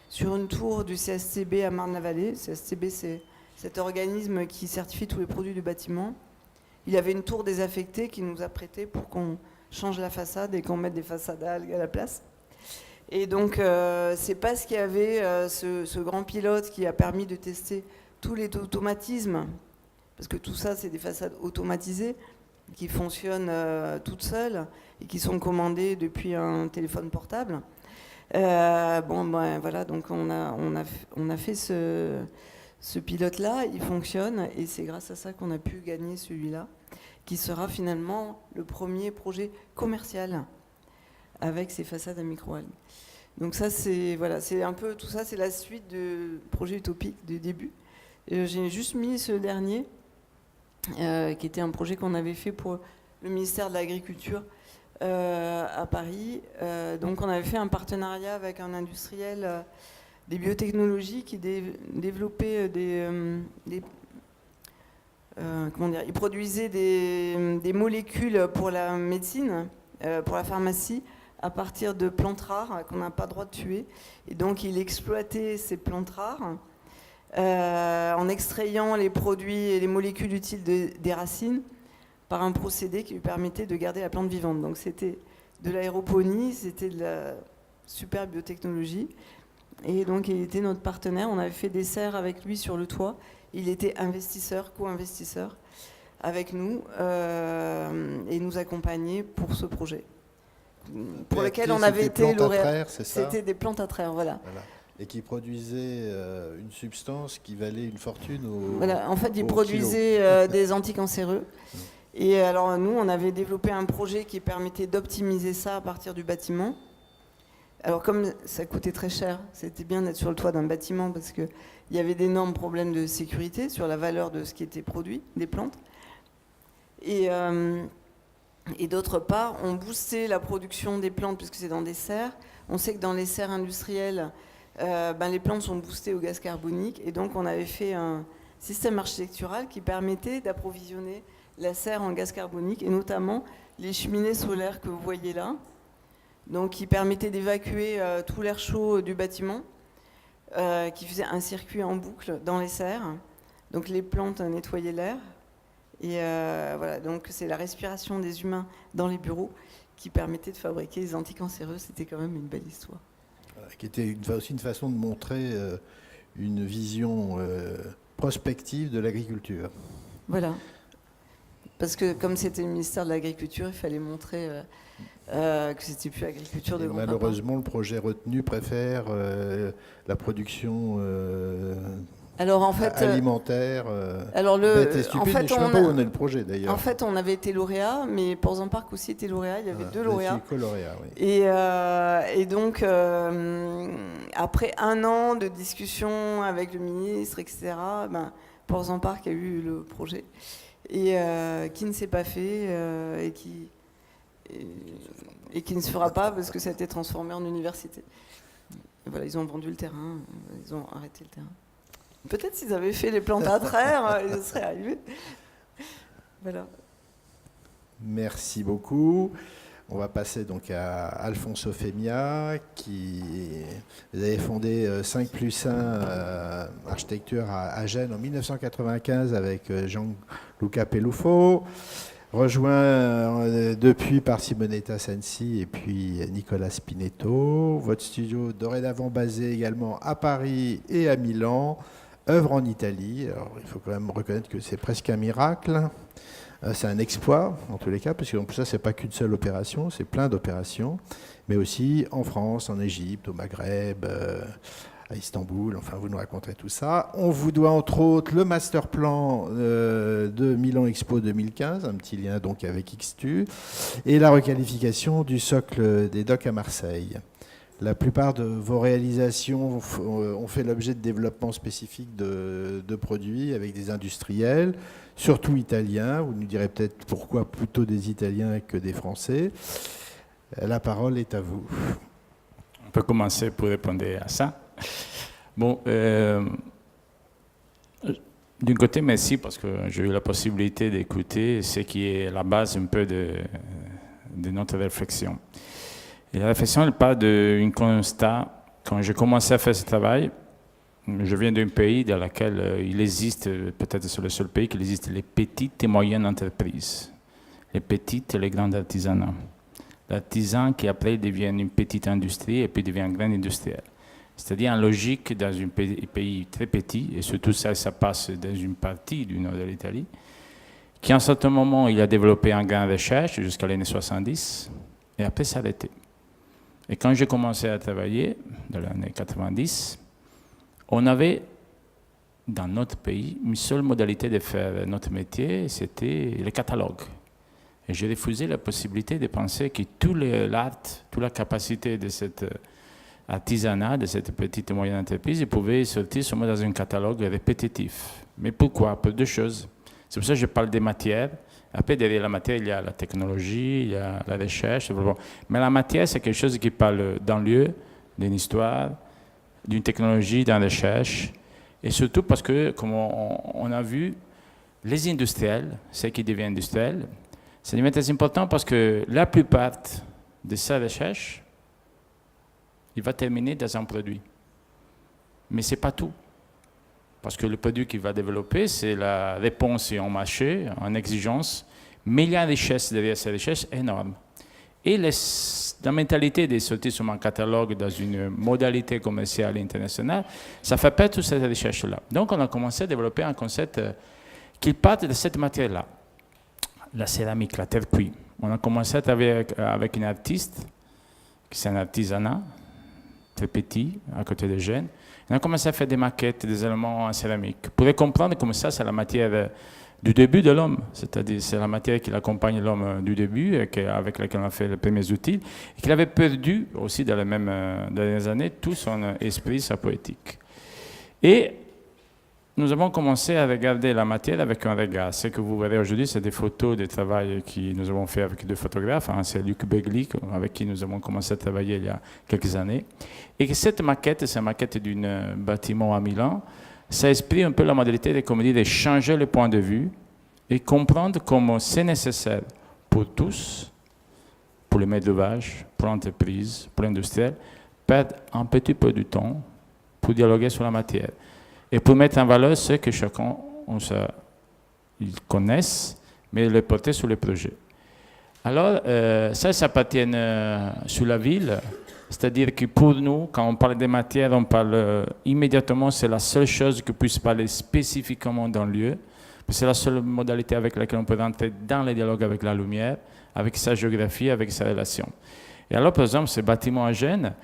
Speaker 3: sur une tour du CSTB à Marne-la-Vallée. CSTB, c'est cet organisme qui certifie tous les produits du bâtiment. Il y avait une tour désaffectée qui nous a prêté pour qu'on change la façade et qu'on mette des façades à algues à la place. Et donc, c'est parce qu'il y avait ce grand pilote qui a permis de tester tous les automatismes, parce que tout ça, c'est des façades automatisées qui fonctionnent toutes seules et qui sont commandées depuis un téléphone portable. Voilà, donc on a fait ce pilote-là, il fonctionne, et c'est grâce à ça qu'on a pu gagner celui-là, qui sera finalement le premier projet commercial avec ces façades à microalgues. Donc ça, c'est un peu tout ça, c'est la suite du projet utopique du début. J'ai juste mis ce dernier, qui était un projet qu'on avait fait pour le ministère de l'Agriculture à Paris. Donc on avait fait un partenariat avec un industriel des biotechnologies qui développait il produisait des molécules pour la médecine, pour la pharmacie, à partir de plantes rares qu'on n'a pas le droit de tuer. Et donc il exploitait ces plantes rares en extrayant les produits et les molécules utiles des racines par un procédé qui lui permettait de garder la plante vivante. Donc c'était de l'aéroponie, c'était de la super biotechnologie. Et donc il était notre partenaire, on avait fait des serres avec lui sur le toit. Il était investisseur, co-investisseur avec nous et nous accompagnait pour ce projet. Pour lequel on avait été lauréat. C'était des plantes à traire, voilà.
Speaker 1: Et qui produisait une substance qui valait une fortune
Speaker 3: Voilà, en fait, il produisait des anticancéreux. Et alors, nous, on avait développé un projet qui permettait d'optimiser ça à partir du bâtiment. Alors, comme ça coûtait très cher, c'était bien d'être sur le toit d'un bâtiment parce qu'il y avait d'énormes problèmes de sécurité sur la valeur de ce qui était produit, des plantes. Et d'autre part, on boostait la production des plantes puisque c'est dans des serres. On sait que dans les serres industrielles, les plantes sont boostées au gaz carbonique. Et donc, on avait fait un système architectural qui permettait d'approvisionner la serre en gaz carbonique, et notamment les cheminées solaires que vous voyez là, donc qui permettaient d'évacuer tout l'air chaud du bâtiment, qui faisait un circuit en boucle dans les serres. Donc les plantes nettoyaient l'air. Et voilà, donc c'est la respiration des humains dans les bureaux qui permettait de fabriquer les anticancéreux. C'était quand même une belle histoire.
Speaker 1: Qui était aussi une façon de montrer une vision prospective de l'agriculture.
Speaker 3: Voilà. Parce que comme c'était le ministère de l'Agriculture, il fallait montrer que c'était plus agriculture de grand-papa.
Speaker 1: Malheureusement, le projet retenu préfère la production
Speaker 3: alors, en fait,
Speaker 1: alimentaire.
Speaker 3: Alors
Speaker 1: bête et stupide, mais je ne sais pas où on est le projet d'ailleurs.
Speaker 3: En fait, on avait été lauréat, mais Ports Park aussi était lauréat. Il y avait 2 lauréats.
Speaker 1: Oui.
Speaker 3: Et donc, après 1 an de discussion avec le ministre, etc., Ports Park a eu le projet. Et qui ne s'est pas fait et qui ne se fera pas parce que ça a été transformé en université. Et voilà, ils ont vendu le terrain, ils ont arrêté le terrain. Peut-être s'ils avaient fait les plantes à terre, ils seraient arrivés. Voilà.
Speaker 1: Merci beaucoup. On va passer donc à Alfonso Femia, qui vous avez fondé 5+1 Architecture à Gênes en 1995 avec Gianluca Pelluffo, rejoint depuis par Simonetta Sensi et puis Nicolas Spinetto. Votre studio dorénavant basé également à Paris et à Milan, œuvre en Italie. Alors, il faut quand même reconnaître que c'est presque un miracle. C'est un exploit, en tous les cas, parce que ça, c'est pas qu'une seule opération, c'est plein d'opérations, mais aussi en France, en Égypte, au Maghreb, à Istanbul, enfin, vous nous raconterez tout ça. On vous doit, entre autres, le master plan de Milan Expo 2015, un petit lien donc avec XTU, et la requalification du socle des docks à Marseille. La plupart de vos réalisations ont fait l'objet de développements spécifiques de produits avec des industriels, surtout italiens. Vous nous direz peut-être pourquoi plutôt des Italiens que des Français. La parole est à vous.
Speaker 4: On peut commencer pour répondre à ça. Bon, d'un côté, merci parce que j'ai eu la possibilité d'écouter ce qui est la base un peu de notre réflexion. Et la réflexion, elle part d'un constat. Quand j'ai commencé à faire ce travail, je viens d'un pays dans lequel il existe, peut-être c'est le seul pays qu'il existe, les petites et moyennes entreprises. Les petites et les grandes artisanats. L'artisan qui après devient une petite industrie et puis devient un grand industriel. C'est-à-dire en logique dans un pays très petit, et surtout ça passe dans une partie du nord de l'Italie, qui à un certain moment, il a développé une grande recherche jusqu'à l'année 70, et après s'est arrêté. Et quand j'ai commencé à travailler, dans l'année 90, on avait, dans notre pays, une seule modalité de faire notre métier, c'était le catalogue. Et j'ai refusé la possibilité de penser que tout l'art, toute la capacité de cet artisanat, de cette petite et moyenne entreprise, il pouvait sortir seulement dans un catalogue répétitif. Mais pourquoi? Pour deux choses. C'est pour ça que je parle des matières. Après, derrière la matière, il y a la technologie, il y a la recherche. Mais la matière, c'est quelque chose qui parle d'un lieu, d'une histoire, d'une technologie, d'une recherche. Et surtout parce que, comme on a vu, les industriels, ceux qui deviennent industriels, c'est très important parce que la plupart de sa recherche, il va terminer dans un produit. Mais ce n'est pas tout. Parce que le produit qu'il va développer, c'est la réponse en marché, en exigence, mais il y a une richesse derrière cette richesse énorme. Et la mentalité de sortir sur un catalogue dans une modalité commerciale internationale, ça fait perdre toute cette richesse-là. Donc on a commencé à développer un concept qui part de cette matière-là, la céramique, la terre cuite. On a commencé à travailler avec une artiste, qui c'est un artisanat, très petit, à côté de Gênes. On a commencé à faire des maquettes, des éléments en céramique. Pour comprendre comme ça, c'est la matière du début de l'homme, c'est-à-dire c'est la matière qui accompagne l'homme du début, avec laquelle on a fait les premiers outils, et qu'il avait perdu aussi dans les mêmes dernières années tout son esprit, sa poétique. Et nous avons commencé à regarder la matière avec un regard. Ce que vous verrez aujourd'hui, c'est des photos de travail que nous avons fait avec deux photographes. C'est Luc Begli, avec qui nous avons commencé à travailler il y a quelques années. Et que cette maquette, c'est une maquette d'un bâtiment à Milan, ça exprime un peu la modalité de changer le point de vue et comprendre comment c'est nécessaire pour tous, pour les maîtres d'ouvrage, pour l'entreprise, pour l'industriel, perdre un petit peu de temps pour dialoguer sur la matière. Et pour mettre en valeur ce que chacun ils connaissent, mais le porter sur le projet. Alors, ça appartient sur la ville, c'est-à-dire que pour nous, quand on parle des matières, on parle immédiatement, c'est la seule chose qui puisse parler spécifiquement d'un lieu, c'est la seule modalité avec laquelle on peut rentrer dans le dialogue avec la lumière, avec sa géographie, avec sa relation. Et alors, par exemple, ce bâtiment à Gênes,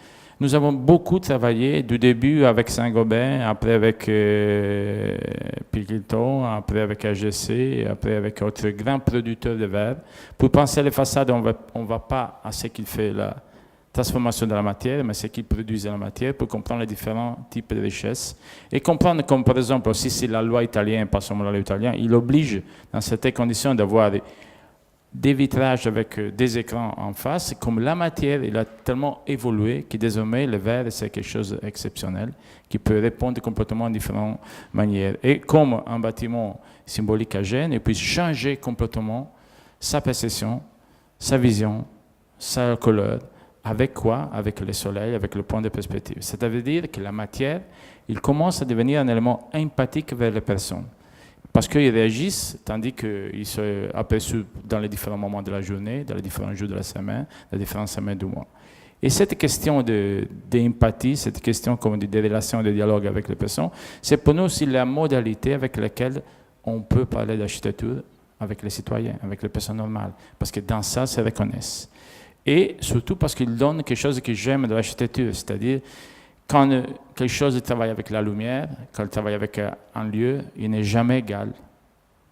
Speaker 4: nous avons beaucoup travaillé du début avec Saint-Gobain, après avec Picqueton, après avec AGC, après avec d'autres grands producteurs de verre. Pour penser les façades, on ne va pas à ce qu'il fait la transformation de la matière, mais ce qu'il produit de la matière pour comprendre les différents types de richesses. Et comprendre comme, par exemple, aussi si la loi italienne, pas seulement la loi italienne, il oblige, dans certaines conditions, d'avoir des vitrages avec des écrans en face, comme la matière, il a tellement évolué que désormais le verre, c'est quelque chose d'exceptionnel, qui peut répondre complètement de différentes manières. Et comme un bâtiment symbolique à Gênes, il peut changer complètement sa perception, sa vision, sa couleur. Avec quoi? Avec le soleil, avec le point de perspective. Ça veut dire que la matière, il commence à devenir un élément empathique vers les personnes. Parce qu'ils réagissent, tandis qu'ils sont aperçus dans les différents moments de la journée, dans les différents jours de la semaine, dans les différentes semaines du mois. Et cette question d'empathie, cette question comme des relations, de dialogue avec les personnes, c'est pour nous aussi la modalité avec laquelle on peut parler d'architecture avec les citoyens, avec les personnes normales. Parce que dans ça, se reconnaissent. Et surtout parce qu'ils donnent quelque chose que j'aime de l'architecture, c'est-à-dire quand quelque chose travaille avec la lumière, quand il travaille avec un lieu, il n'est jamais égal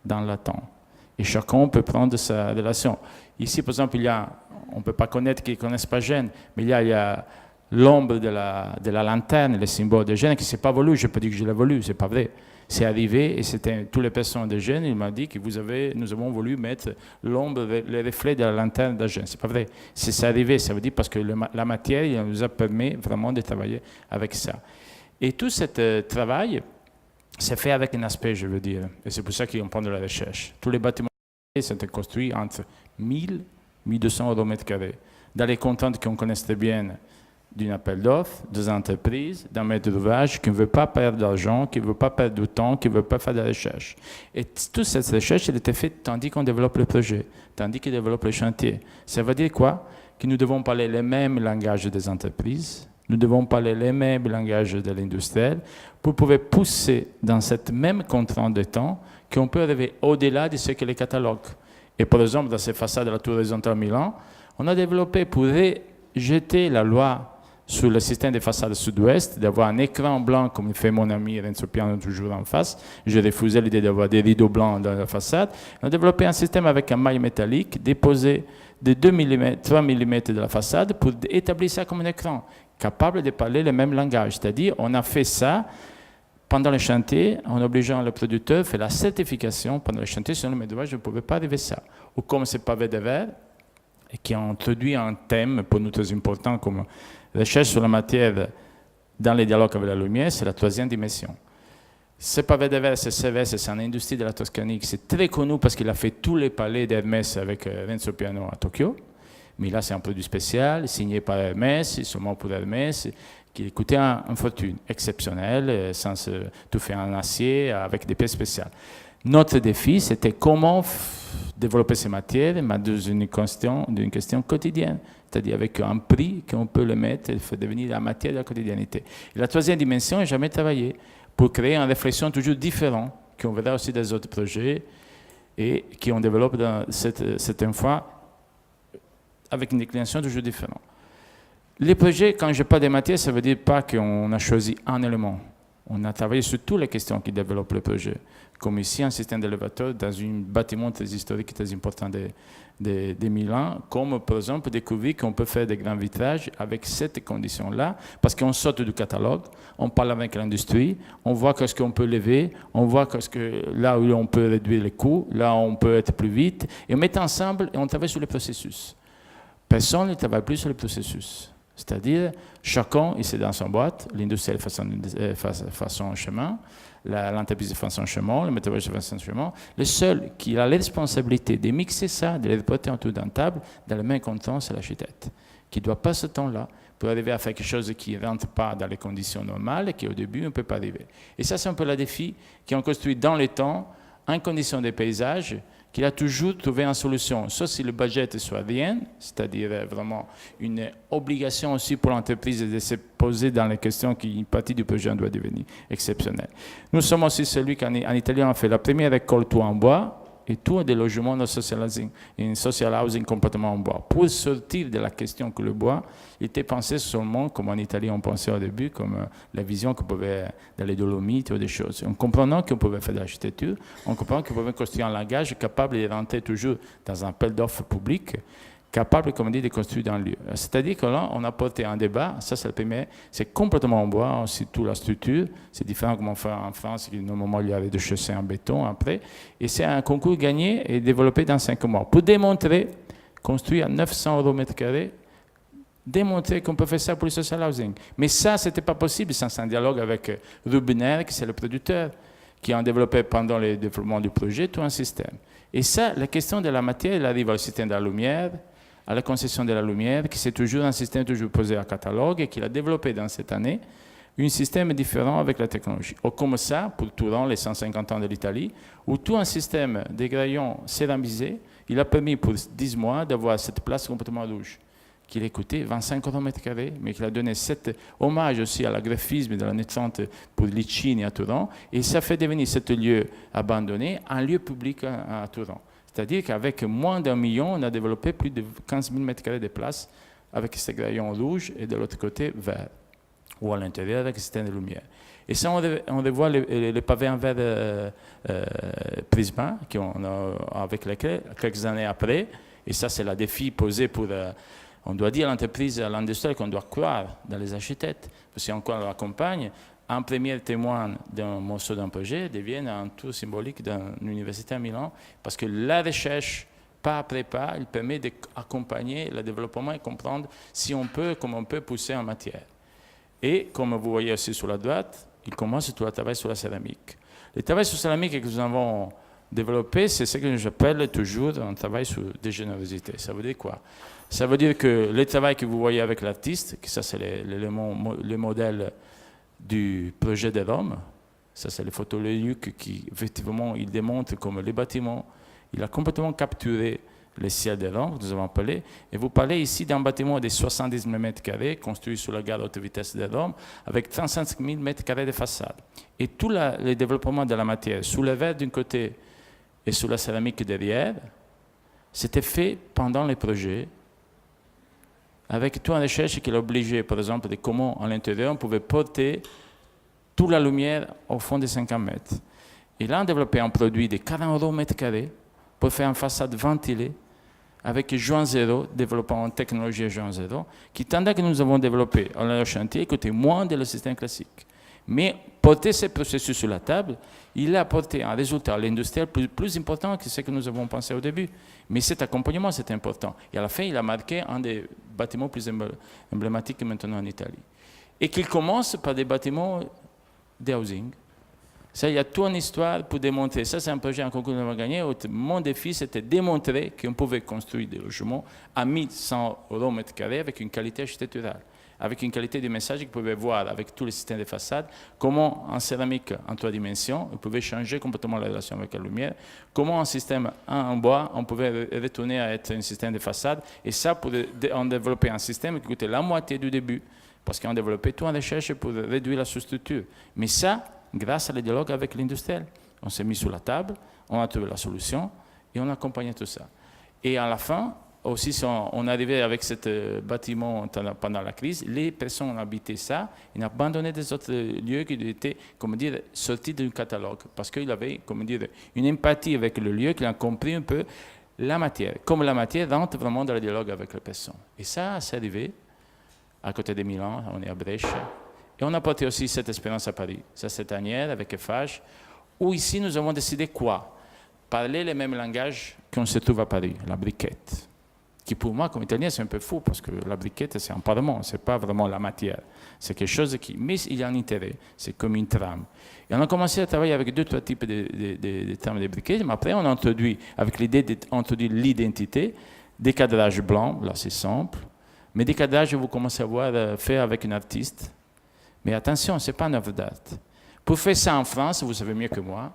Speaker 4: dans le temps. Et chacun peut prendre sa relation. Ici, par exemple, on ne peut pas connaître qu'ils ne connaissent pas Gênes, mais il y a l'ombre de la lanterne, le symbole de Gênes, qui ne s'est pas voulu. Je peux dire que je l'ai voulu, ce n'est pas vrai. C'est arrivé et c'était toutes les personnes de Gênes, il m'a dit que nous avons voulu mettre l'ombre, le reflet de la lanterne de Gênes. C'est pas vrai. C'est arrivé, ça veut dire parce que la matière, il nous a permis vraiment de travailler avec ça. Et tout ce travail, c'est fait avec un aspect, je veux dire. Et c'est pour ça qu'on prend de la recherche. Tous les bâtiments sont construits entre 1000 et 1200 euros mètre carré. Dans les contraintes qu'on connaît très bien, d'un appel d'offres, des entreprises, d'un maître d'ouvrage qui ne veut pas perdre d'argent, qui ne veut pas perdre de temps, qui ne veut pas faire de la recherche. Et toute cette recherche, elle était faite tandis qu'on développe le projet, tandis qu'on développe le chantier. Ça veut dire quoi? Que nous devons parler les mêmes langages des entreprises, nous devons parler les mêmes langages de l'industriel pour pouvoir pousser dans cette même contrainte de temps qu'on peut arriver au-delà de ce que les catalogues. Et par exemple, dans ces façades de la Tour horizontale Milan, on a développé pour jeter la loi sur le système des façades sud-ouest, d'avoir un écran blanc, comme il fait mon ami Renzo Piano toujours en face. Je refusais l'idée d'avoir des rideaux blancs dans la façade. On a développé un système avec un maille métallique déposé de 2 mm, 3 mm de la façade pour établir ça comme un écran, capable de parler le même langage. C'est-à-dire, on a fait ça pendant le chantier, en obligeant le producteur à faire la certification pendant le chantier, sinon le maître d'ouvrage ne pouvait pas arriver à ça. Ou comme c'est pavé de verre, et qui a introduit un thème pour nous très important comme recherche sur la matière dans les dialogues avec la lumière, c'est la troisième dimension. Ce pavé de verre, c'est une industrie de la Toscanie qui est très connue parce qu'il a fait tous les palais d'Hermès avec Renzo Piano à Tokyo. Mais là, c'est un produit spécial, signé par Hermès, seulement pour Hermès, qui coûtait une fortune exceptionnelle, sans tout fait en acier, avec des pièces spéciales. Notre défi, c'était comment développer ces matières, mais dans une question quotidienne, c'est-à-dire avec un prix qu'on peut le mettre et faire devenir la matière de la quotidiennité. Et la troisième dimension, j'ai jamais travaillé pour créer une réflexion toujours différente, qu'on verra aussi dans d'autres projets, et qu'on développe dans cette fois avec une déclinaison toujours différente. Les projets, quand je parle de matière, ça ne veut dire pas qu'on a choisi un élément. On a travaillé sur toutes les questions qui développent le projet. Comme ici, un système d'élévateur dans un bâtiment très historique, très important de Milan, comme par exemple découvrir qu'on peut faire des grands vitrages avec cette condition-là, parce qu'on sort du catalogue, on parle avec l'industrie, on voit qu'est-ce qu'on peut lever, on voit là où on peut réduire les coûts, là où on peut être plus vite, et on met ensemble et on travaille sur le processus. Personne ne travaille plus sur le processus. C'est-à-dire, chacun, il est dans son boîte, l'industriel fait son chemin, l'entreprise fait son chemin, le maître d'ouvrage fait son chemin. Le seul qui a la responsabilité de mixer ça, de les reporter autour d'une table, dans le même content, c'est l'architecte, qui doit passer ce temps-là pour arriver à faire quelque chose qui ne rentre pas dans les conditions normales et qui, au début, on ne peut pas arriver. Et ça, c'est un peu le défi qu'on construit dans le temps, en condition de paysage, qu'il a toujours trouvé une solution, sauf si le budget soit rien, c'est-à-dire vraiment une obligation aussi pour l'entreprise de se poser dans les questions qu'une partie du projet doit devenir exceptionnelle. Nous sommes aussi celui qu'en Italie, on a fait la première école tout en bois et tout des logements de social housing complètement en bois. Pour sortir de la question que le bois était pensé seulement, comme en Italie on pensait au début, comme la vision qu'on pouvait dans les Dolomites ou des choses. En comprenant qu'on pouvait faire de l'architecture, en comprenant qu'on pouvait construire un langage capable de rentrer toujours dans un appel d'offres public, capable, comme on dit, de construire dans le lieu. C'est-à-dire que là, on a porté un débat, ça c'est le premier, c'est complètement en bois, c'est toute la structure, c'est différent comme on fait en France, normalement il y avait des chaussées en béton après, et c'est un concours gagné et développé dans 5 mois, pour démontrer, construire à 900 € mètre carré, démontrer qu'on peut faire ça pour le social housing. Mais ça, ce n'était pas possible sans un dialogue avec Rubiner, qui c'est le producteur, qui a développé pendant le développement du projet tout un système. Et ça, la question de la matière, elle arrive au système de la lumière, à la concession de la lumière, qui c'est toujours un système toujours posé à catalogue et qu'il a développé dans cette année un système différent avec la technologie. Ou comme ça, pour Touran, les 150 ans de l'Italie, où tout un système de grillons céramisés, il a permis pour 10 mois d'avoir cette place complètement rouge, qui a coûté 25 € mètre carré, mais qui a donné cet hommage aussi à l'agraphisme de l'année 30 pour Licini à Touran, et ça fait devenir ce lieu abandonné un lieu public à Touran. C'est-à-dire qu'avec moins d'1 million, on a développé plus de 15 000 mètres carrés de place avec ces grillons rouges et de l'autre côté vert, ou à l'intérieur avec ce système de lumière. Et ça, on revoit les pavés en verre Prisma, avec lesquels, quelques années après, et ça c'est le défi posé pour, on doit dire à l'entreprise, à l'industrie qu'on doit croire dans les architectes, parce qu'on la accompagne. Un premier témoin d'un morceau d'un projet devient un tour symbolique d'une université à Milan, parce que la recherche, pas après pas, il permet d'accompagner le développement et comprendre si on peut, comment on peut pousser en matière. Et comme vous voyez aussi sur la droite, il commence tout le travail sur la céramique. Le travail sur la céramique que nous avons développé, c'est ce que j'appelle toujours un travail sur des générosités. Ça veut dire quoi? Ça veut dire que le travail que vous voyez avec l'artiste, que ça c'est le modèle du projet de Rome, ça c'est les photos de Luc qui effectivement il démontre comme les bâtiments, il a complètement capturé le ciel de Rome, nous avons appelé, et vous parlez ici d'un bâtiment de 70 000 mètres carrés construit sur la gare haute vitesse de Rome avec 35 000 mètres carrés de façade. Et tout le développement de la matière, sous le verre d'un côté et sous la céramique derrière, c'était fait pendant les projets, avec toute une recherche qui l'obligeait, par exemple, de comment à l'intérieur on pouvait porter toute la lumière au fond de 50 mètres. Et là, on a développé un produit de 40 € mètre carré pour faire une façade ventilée avec Joint Zéro, développant une technologie Joint Zéro, qui, tandis que nous avons développé à le chantier, coûtait moins que le système classique. Mais porter ce processus sur la table, il a apporté un résultat à l'industriel plus important que ce que nous avons pensé au début. Mais cet accompagnement, c'est important. Et à la fin, il a marqué un des bâtiments plus emblématiques maintenant en Italie. Et qu'il commence par des bâtiments de housing. Ça, il y a toute une histoire pour démontrer. Ça, c'est un projet, un concours que nous avons gagné. Mon défi, c'était de démontrer qu'on pouvait construire des logements à 1100 € mètre carré avec une qualité architecturale, avec une qualité de message que vous pouvez voir avec tous les systèmes de façade, comment en céramique en 3 dimensions, on pouvait changer complètement la relation avec la lumière, comment un système en bois, on pouvait retourner à être un système de façade, et ça, pour en développer un système qui coûtait la moitié du début, parce qu'on développait tout en recherche pour réduire la sous-structure. Mais ça, grâce à le dialogue avec l'industriel, on s'est mis sur la table, on a trouvé la solution, et on a accompagné tout ça. Et à la fin, aussi, on arrivait avec ce bâtiment pendant la crise, les personnes ont habité ça, ils ont abandonné des autres lieux qui étaient, comment dire, sortis du catalogue, parce qu'il avait, comment dire, une empathie avec le lieu, qu'il a compris un peu la matière, comme la matière rentre vraiment dans le dialogue avec les personnes. Et ça, c'est arrivé à côté de Milan, on est à Brescia, et on a porté aussi cette expérience à Paris, cette année avec EFAGE, où ici nous avons décidé quoi? Parler le même langage qu'on se trouve à Paris, la briquette. Qui pour moi, comme italien, c'est un peu fou, parce que la briquette, c'est un parement, c'est pas vraiment la matière. C'est quelque chose qui, mais il y a un intérêt, c'est comme une trame. Et on a commencé à travailler avec 2-3 types de trames de briquettes, mais après on a introduit, avec l'idée d'introduire l'identité, des cadrages blancs, là c'est simple, mais des cadrages, vous commencez à voir fait avec un artiste. Mais attention, ce n'est pas une œuvre d'art. Pour faire ça en France, vous savez mieux que moi,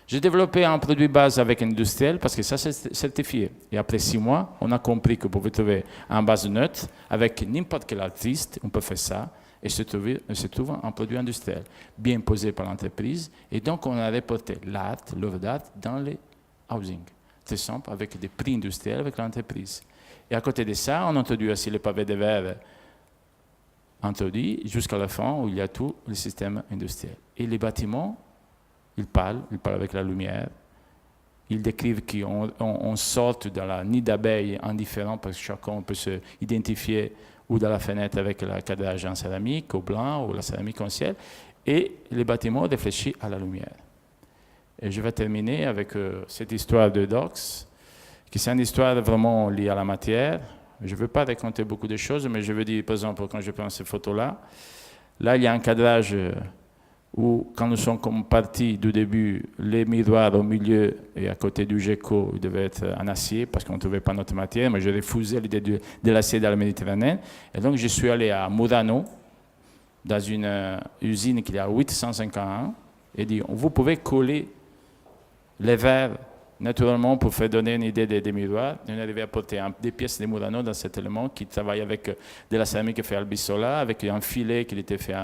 Speaker 4: j'ai développé un produit base avec un industriel parce que ça c'est certifié. Et après 6 mois, on a compris que vous pouvez trouver un base neutre avec n'importe quel artiste, on peut faire ça et se trouve un produit industriel bien posé par l'entreprise. Et donc on a reporté l'art, l'œuvre d'art dans les housing. C'est simple, avec des prix industriels avec l'entreprise. Et à côté de ça, on a introduit aussi le pavé de verre introduit jusqu'à la fin où il y a tout le système industriel. Et les bâtiments, ils parlent avec la lumière, ils décrivent qu'on saute dans la nid d'abeilles indifférent parce que chacun peut se identifier ou dans la fenêtre avec le cadrage en céramique, au blanc, ou la céramique en ciel, et les bâtiments réfléchis à la lumière. Et je vais terminer avec cette histoire de Dox, qui c'est une histoire vraiment liée à la matière. Je ne veux pas raconter beaucoup de choses, mais je veux dire, par exemple, quand je prends ces photos-là, là, il y a un cadrage où, quand nous sommes comme partis du début, les miroirs au milieu et à côté du gecko, ils devaient être en acier parce qu'on ne trouvait pas notre matière, mais je refusais l'idée de l'acier dans la Méditerranée. Et donc, je suis allé à Murano, dans une usine qui est à 851, et dit, vous pouvez coller les verres naturellement pour faire donner une idée des miroirs. On est arrivé à porter des pièces de Murano dans cet élément qui travaille avec de la céramique fait Albisola, avec un filet qui était fait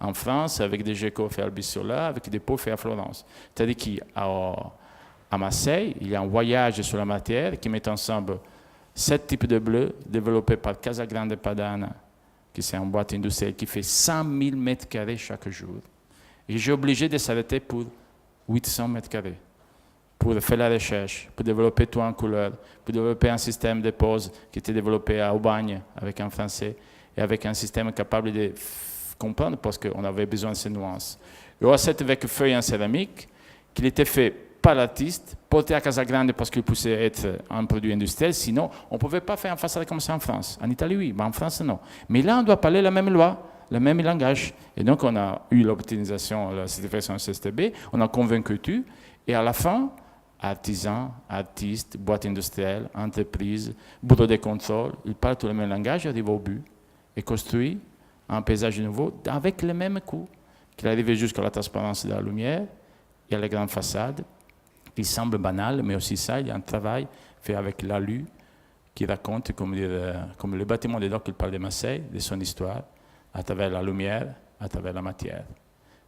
Speaker 4: en France, avec des geckos fait Albisola, avec des pots faits à Florence. C'est-à-dire qu'à Marseille, il y a un voyage sur la matière qui met ensemble 7 types de bleus développés par Casagrande Padana, qui c'est une boîte industrielle qui fait 100 000 mètres carrés chaque jour. Et j'ai obligé de s'arrêter pour 800 mètres carrés, pour faire la recherche, pour développer tout en couleur, pour développer un système de pose qui était développé à Aubagne avec un Français et avec un système capable de comprendre parce qu'on avait besoin de ces nuances. Il y a cette avec feuille en céramique qui était fait par l'artiste, porté à Casagrande parce qu'il pouvait être un produit industriel, sinon on ne pouvait pas faire un façade comme ça en France. En Italie, oui, mais en France, non. Mais là, on doit parler la même loi, le même langage. Et donc, on a eu l'optimisation, la certification CSTB, on a convaincu tout, et à la fin, artisans, artistes, boîtes industrielles, entreprises, bureaux de contrôle, ils parlent tout le même langage, ils arrivent au but et construisent un paysage nouveau avec les mêmes coûts, qu'il arrive jusqu'à la transparence de la lumière et à la grande façade, qui semble banal, mais aussi ça, il y a un travail fait avec l'alu qui raconte, comme le bâtiment des docks, il parle de Marseille, de son histoire, à travers la lumière, à travers la matière.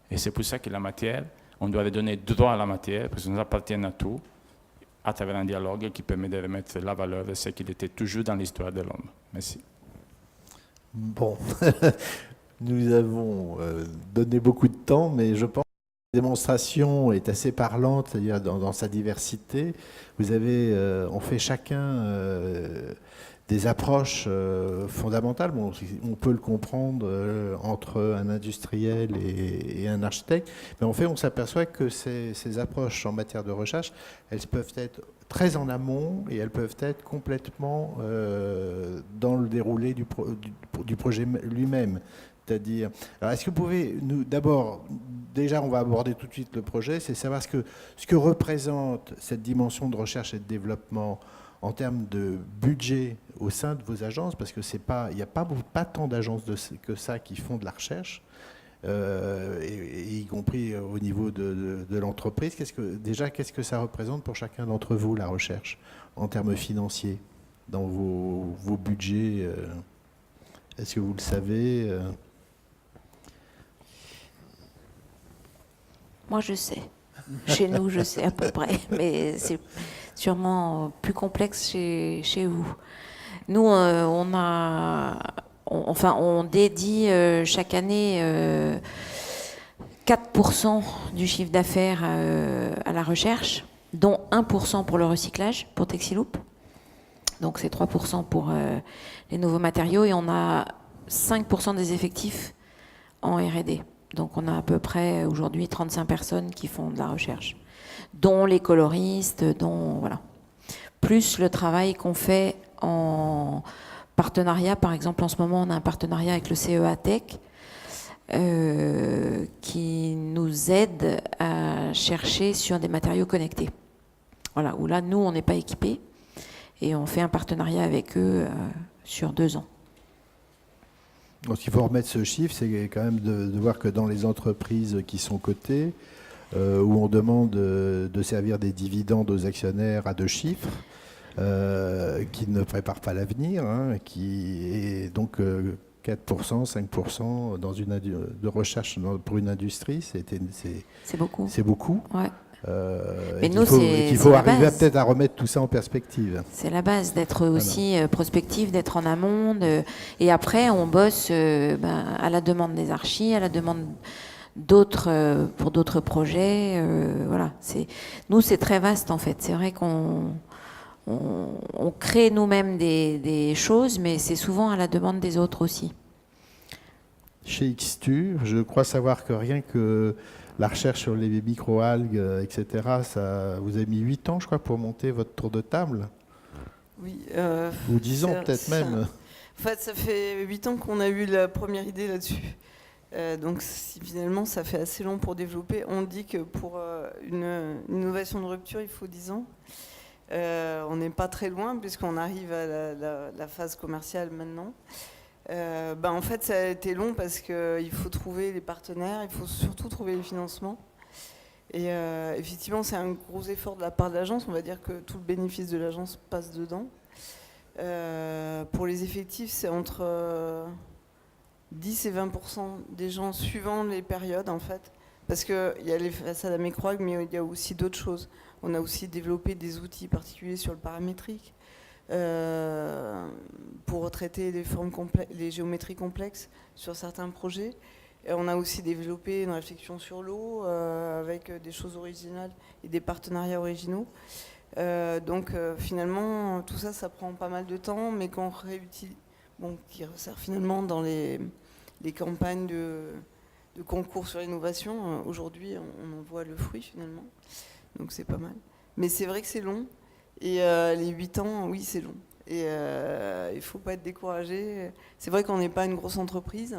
Speaker 4: Et c'est pour ça que la matière, on doit donner droit à la matière, parce que nous appartiennent à tout, à travers un dialogue qui permet de remettre la valeur de ce qu'il était toujours dans l'histoire de l'homme. Merci.
Speaker 1: Bon, nous avons donné beaucoup de temps, mais je pense que la démonstration est assez parlante, c'est-à-dire dans sa diversité. Vous avez, on fait chacun des approches fondamentales. Bon, on peut le comprendre entre un industriel et un architecte, mais en fait, on s'aperçoit que ces approches en matière de recherche, elles peuvent être très en amont et elles peuvent être complètement dans le déroulé du projet lui-même. C'est-à-dire, alors est-ce que vous pouvez nous, d'abord, déjà on va aborder tout de suite le projet, c'est savoir ce que représente cette dimension de recherche et de développement en termes de budget au sein de vos agences, parce que il n'y a pas tant d'agences que ça qui font de la recherche, y compris au niveau de l'entreprise. Qu'est-ce que ça représente pour chacun d'entre vous, la recherche, en termes financiers, dans vos budgets est-ce que vous le savez
Speaker 2: Moi, je sais. Chez nous, je sais à peu près, mais c'est sûrement plus complexe chez vous. Nous, on dédie chaque année 4% du chiffre d'affaires à la recherche, dont 1% pour le recyclage, pour Texiloop. Donc c'est 3% pour les nouveaux matériaux, et on a 5% des effectifs en R&D. Donc on a à peu près aujourd'hui 35 personnes qui font de la recherche, dont les coloristes, voilà. Plus le travail qu'on fait en partenariat. Par exemple, en ce moment, on a un partenariat avec le CEA Tech qui nous aide à chercher sur des matériaux connectés. Voilà, où là, nous, on n'est pas équipés et on fait un partenariat avec eux sur 2 ans.
Speaker 1: Donc il faut remettre ce chiffre, c'est quand même de voir que dans les entreprises qui sont cotées, où on demande de servir des dividendes aux actionnaires à 2 chiffres, qui ne préparent pas l'avenir, hein, qui est donc 4%, 5% de recherche pour une industrie, c'est
Speaker 2: beaucoup.
Speaker 1: C'est beaucoup.
Speaker 2: Ouais.
Speaker 1: Mais nous, il faut arriver peut-être à remettre tout ça en perspective.
Speaker 2: C'est la base, d'être aussi prospectif, d'être en amont. Et après, on bosse à la demande des archis, à la demande pour d'autres projets. Voilà. Nous, c'est très vaste en fait. C'est vrai qu'on crée nous-mêmes des choses, mais c'est souvent à la demande des autres aussi.
Speaker 1: Chez Xtu, je crois savoir que rien que la recherche sur les microalgues, etc., ça vous a mis 8 ans, je crois, pour monter votre tour de table.
Speaker 3: Oui.
Speaker 1: Ou 10 ans peut-être même.
Speaker 3: En fait, ça fait 8 ans qu'on a eu la première idée là-dessus. Donc finalement, ça fait assez long pour développer. On dit que pour une innovation de rupture, il faut 10 ans. On n'est pas très loin puisqu'on arrive à la phase commerciale maintenant. En fait, ça a été long parce qu'il faut trouver les partenaires, il faut surtout trouver les financements. Et effectivement, c'est un gros effort de la part de l'agence. On va dire que tout le bénéfice de l'agence passe dedans. Pour les effectifs, c'est entre 10 et 20% des gens suivant les périodes, en fait. Parce qu'il y a les façades à microalgues, mais il y a aussi d'autres choses. On a aussi développé des outils particuliers sur le paramétrique pour traiter les géométries complexes sur certains projets. Et on a aussi développé une réflexion sur l'eau avec des choses originales et des partenariats originaux. Donc finalement, tout ça, ça prend pas mal de temps, mais qu'on réutilise, qui resserre finalement dans les campagnes de concours sur l'innovation. Aujourd'hui, on en voit le fruit finalement. Donc c'est pas mal. Mais c'est vrai que c'est long. Et les 8 ans, oui, c'est long. Et il ne faut pas être découragé. C'est vrai qu'on n'est pas une grosse entreprise.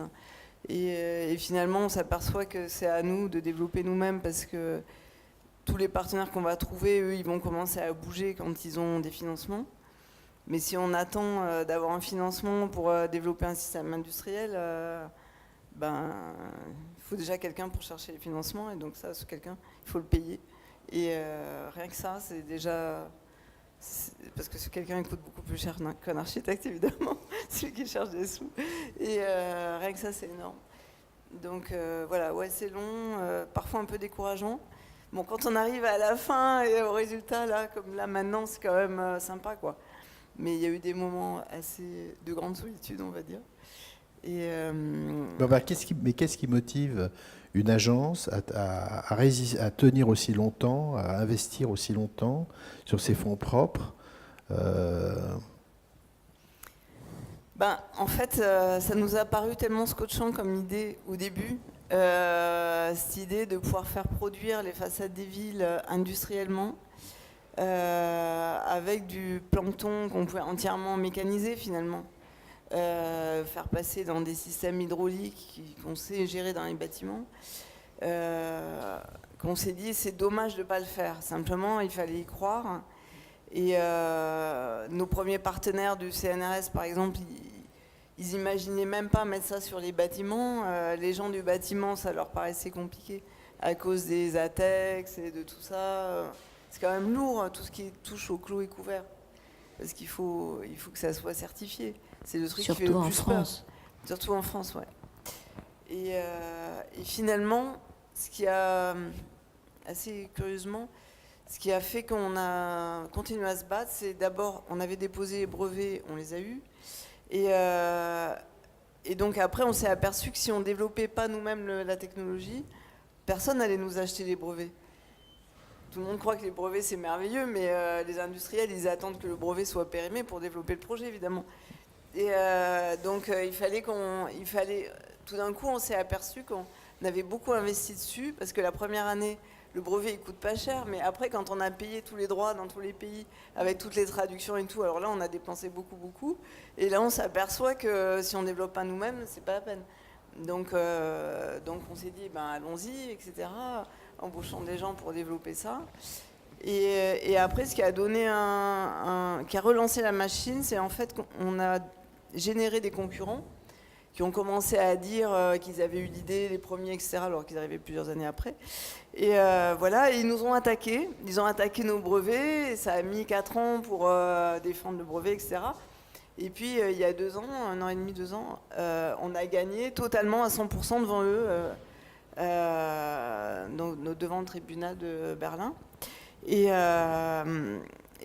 Speaker 3: Et finalement, on s'aperçoit que c'est à nous de développer nous-mêmes parce que tous les partenaires qu'on va trouver, eux, ils vont commencer à bouger quand ils ont des financements. Mais si on attend d'avoir un financement pour développer un système industriel, il faut déjà quelqu'un pour chercher les financements. Et donc ça, ce quelqu'un, il faut le payer. Et rien que ça, c'est déjà... Parce que ce quelqu'un coûte beaucoup plus cher qu'un architecte, évidemment, celui qui cherche des sous. Et rien que ça, c'est énorme. Donc voilà, ouais, c'est long, parfois un peu décourageant. Bon, quand on arrive à la fin et au résultat, là, comme là maintenant, c'est quand même sympa, quoi. Mais il y a eu des moments assez de grande solitude, on va dire. Et
Speaker 1: qu'est-ce qui motive une agence à tenir aussi longtemps, à investir aussi longtemps sur ses fonds propres
Speaker 3: En fait, ça nous a paru tellement scotchant comme idée au début, cette idée de pouvoir faire produire les façades des villes industriellement, avec du plancton qu'on pouvait entièrement mécaniser finalement. Faire passer dans des systèmes hydrauliques qu'on sait gérer dans les bâtiments, qu'on s'est dit c'est dommage de ne pas le faire. Simplement, il fallait y croire. Et nos premiers partenaires du CNRS, par exemple, ils imaginaient même pas mettre ça sur les bâtiments. Les gens du bâtiment, ça leur paraissait compliqué à cause des ATEX et de tout ça. C'est quand même lourd, tout ce qui touche au clos et couvert. Parce qu'il faut que ça soit certifié. C'est le truc
Speaker 2: Surtout
Speaker 3: qui fait le
Speaker 2: en
Speaker 3: plus
Speaker 2: France.
Speaker 3: peur. Surtout en France, ouais. Et finalement, ce qui a, assez curieusement, ce qui a fait qu'on a continué à se battre, c'est d'abord, on avait déposé les brevets, on les a eus. Et donc après, on s'est aperçu que si on ne développait pas nous-mêmes la technologie, personne n'allait nous acheter les brevets. Tout le monde croit que les brevets, c'est merveilleux, mais les industriels, ils attendent que le brevet soit périmé pour développer le projet, évidemment. Et donc, il fallait tout d'un coup, on s'est aperçu qu'on avait beaucoup investi dessus, parce que la première année, le brevet, il coûte pas cher, mais après, quand on a payé tous les droits dans tous les pays, avec toutes les traductions et tout, alors là, on a dépensé beaucoup. Et là, on s'aperçoit que si on ne développe pas nous-mêmes, c'est pas la peine. Donc on s'est dit, allons-y, etc., embauchant des gens pour développer ça. Et après, ce qui a donné qui a relancé la machine, c'est en fait qu'on a généré des concurrents qui ont commencé à dire qu'ils avaient eu l'idée, les premiers, etc., alors qu'ils arrivaient plusieurs années après. Et voilà, et ils nous ont attaqués. Ils ont attaqué nos brevets, et ça a mis 4 ans pour défendre le brevet, etc. Et puis, il y a 2 ans, 1 an et demi, 2 ans, on a gagné totalement à 100% devant eux, devant le tribunal de Berlin. Et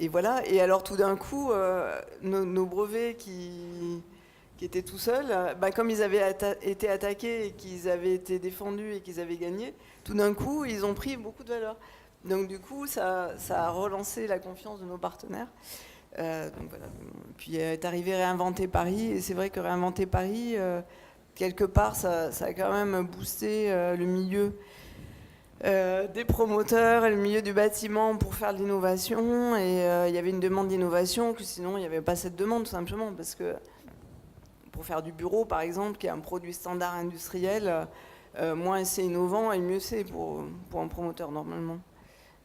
Speaker 3: voilà. Et alors, tout d'un coup, nos brevets qui qui était tout seul, comme ils avaient été attaqués et qu'ils avaient été défendus et qu'ils avaient gagné, tout d'un coup, ils ont pris beaucoup de valeur. Donc du coup, ça a relancé la confiance de nos partenaires. Donc voilà. Puis est arrivé Réinventer Paris, et c'est vrai que Réinventer Paris, quelque part, ça a quand même boosté le milieu des promoteurs et le milieu du bâtiment pour faire de l'innovation. Et il y avait une demande d'innovation, que sinon il n'y avait pas cette demande, tout simplement, parce que pour faire du bureau, par exemple, qui est un produit standard industriel, moins c'est innovant et mieux c'est pour un promoteur normalement.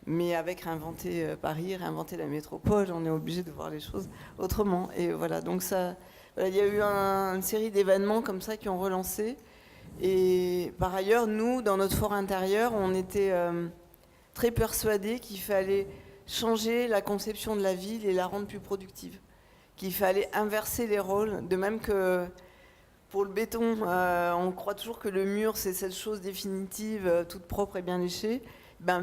Speaker 3: Mais avec Réinventer Paris, Réinventer la métropole, on est obligé de voir les choses autrement. Et voilà, donc ça, voilà, il y a eu une série d'événements comme ça qui ont relancé. Et par ailleurs, nous, dans notre fort intérieur, on était très persuadés qu'il fallait changer la conception de la ville et la rendre plus productive. Qu'il fallait inverser les rôles, de même que pour le béton, on croit toujours que le mur, c'est cette chose définitive, toute propre et bien léchée.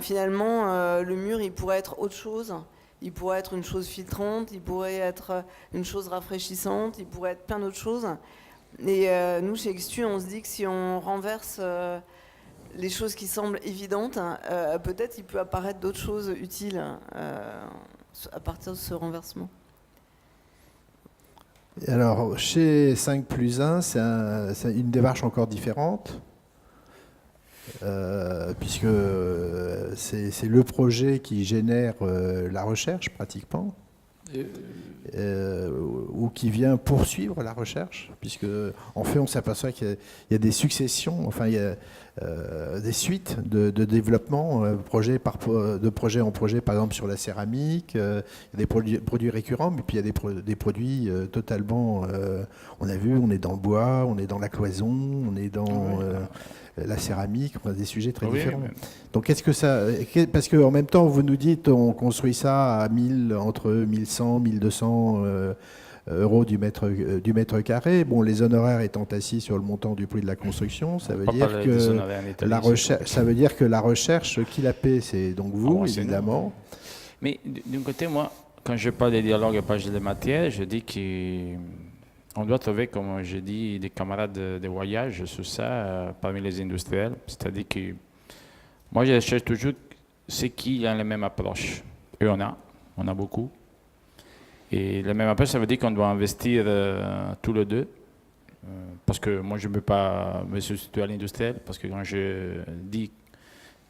Speaker 3: Finalement, le mur, il pourrait être autre chose. Il pourrait être une chose filtrante, il pourrait être une chose rafraîchissante, il pourrait être plein d'autres choses. Et nous, chez Extu, on se dit que si on renverse les choses qui semblent évidentes, peut-être il peut apparaître d'autres choses utiles à partir de ce renversement.
Speaker 1: Alors, chez 5+1, c'est une démarche encore différente, puisque c'est le projet qui génère la recherche, pratiquement, ou qui vient poursuivre la recherche, puisque, en fait, on s'aperçoit qu'il y a des successions, enfin, il y a des suites de développement, de projet en projet, par exemple sur la céramique, il y a des produits récurrents, mais puis il y a des produits totalement, on a vu, on est dans le bois, on est dans la cloison, on est dans la céramique, on a des sujets très différents. Mais... Donc qu'est-ce que ça... Parce qu'en même temps, vous nous dites, on construit ça à entre 1100, 1200 euros du mètre carré. Bon, les honoraires étant assis sur le montant du prix de la construction, ça veut dire que la recherche, qui la paie, c'est donc vous, évidemment.
Speaker 4: Mais d'un côté, moi, quand je parle des dialogues à page de matière, je dis qu'on doit trouver, comme je dis, des camarades de voyage sur ça parmi les industriels. C'est-à-dire que moi, je cherche toujours ceux qui ont la même approche. Eux, on a beaucoup. Et la même approche, ça veut dire qu'on doit investir tous les deux. Parce que moi, je ne peux pas me substituer à l'industriel. Parce que quand je dis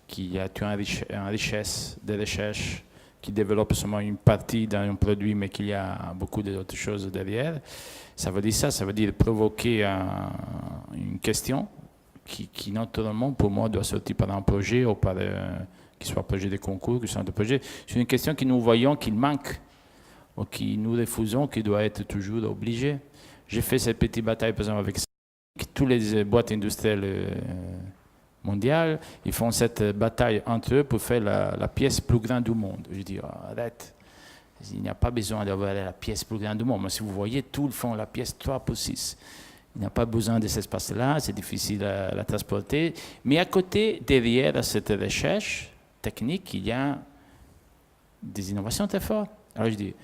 Speaker 4: qu'il y a une richesse de recherche qui développe seulement une partie d'un produit, mais qu'il y a beaucoup d'autres choses derrière, ça veut dire ça. Ça veut dire provoquer une question qui naturellement, pour moi, doit sortir par un projet ou par qu'il soit un projet de concours, qu'il soit un projet. C'est une question que nous voyons qu'il manque, ou qui nous refusons, qui doit être toujours obligé. J'ai fait cette petite bataille, par exemple, avec toutes les boîtes industrielles mondiales. Ils font cette bataille entre eux pour faire la pièce plus grande du monde. Je dis, arrête, il n'y a pas besoin d'avoir la pièce plus grande du monde. Mais si vous voyez, tous font la pièce 3x6. Il n'y a pas besoin de cet espace-là, c'est difficile à la transporter. Mais à côté, derrière cette recherche technique, il y a des innovations très fortes. Alors je dis,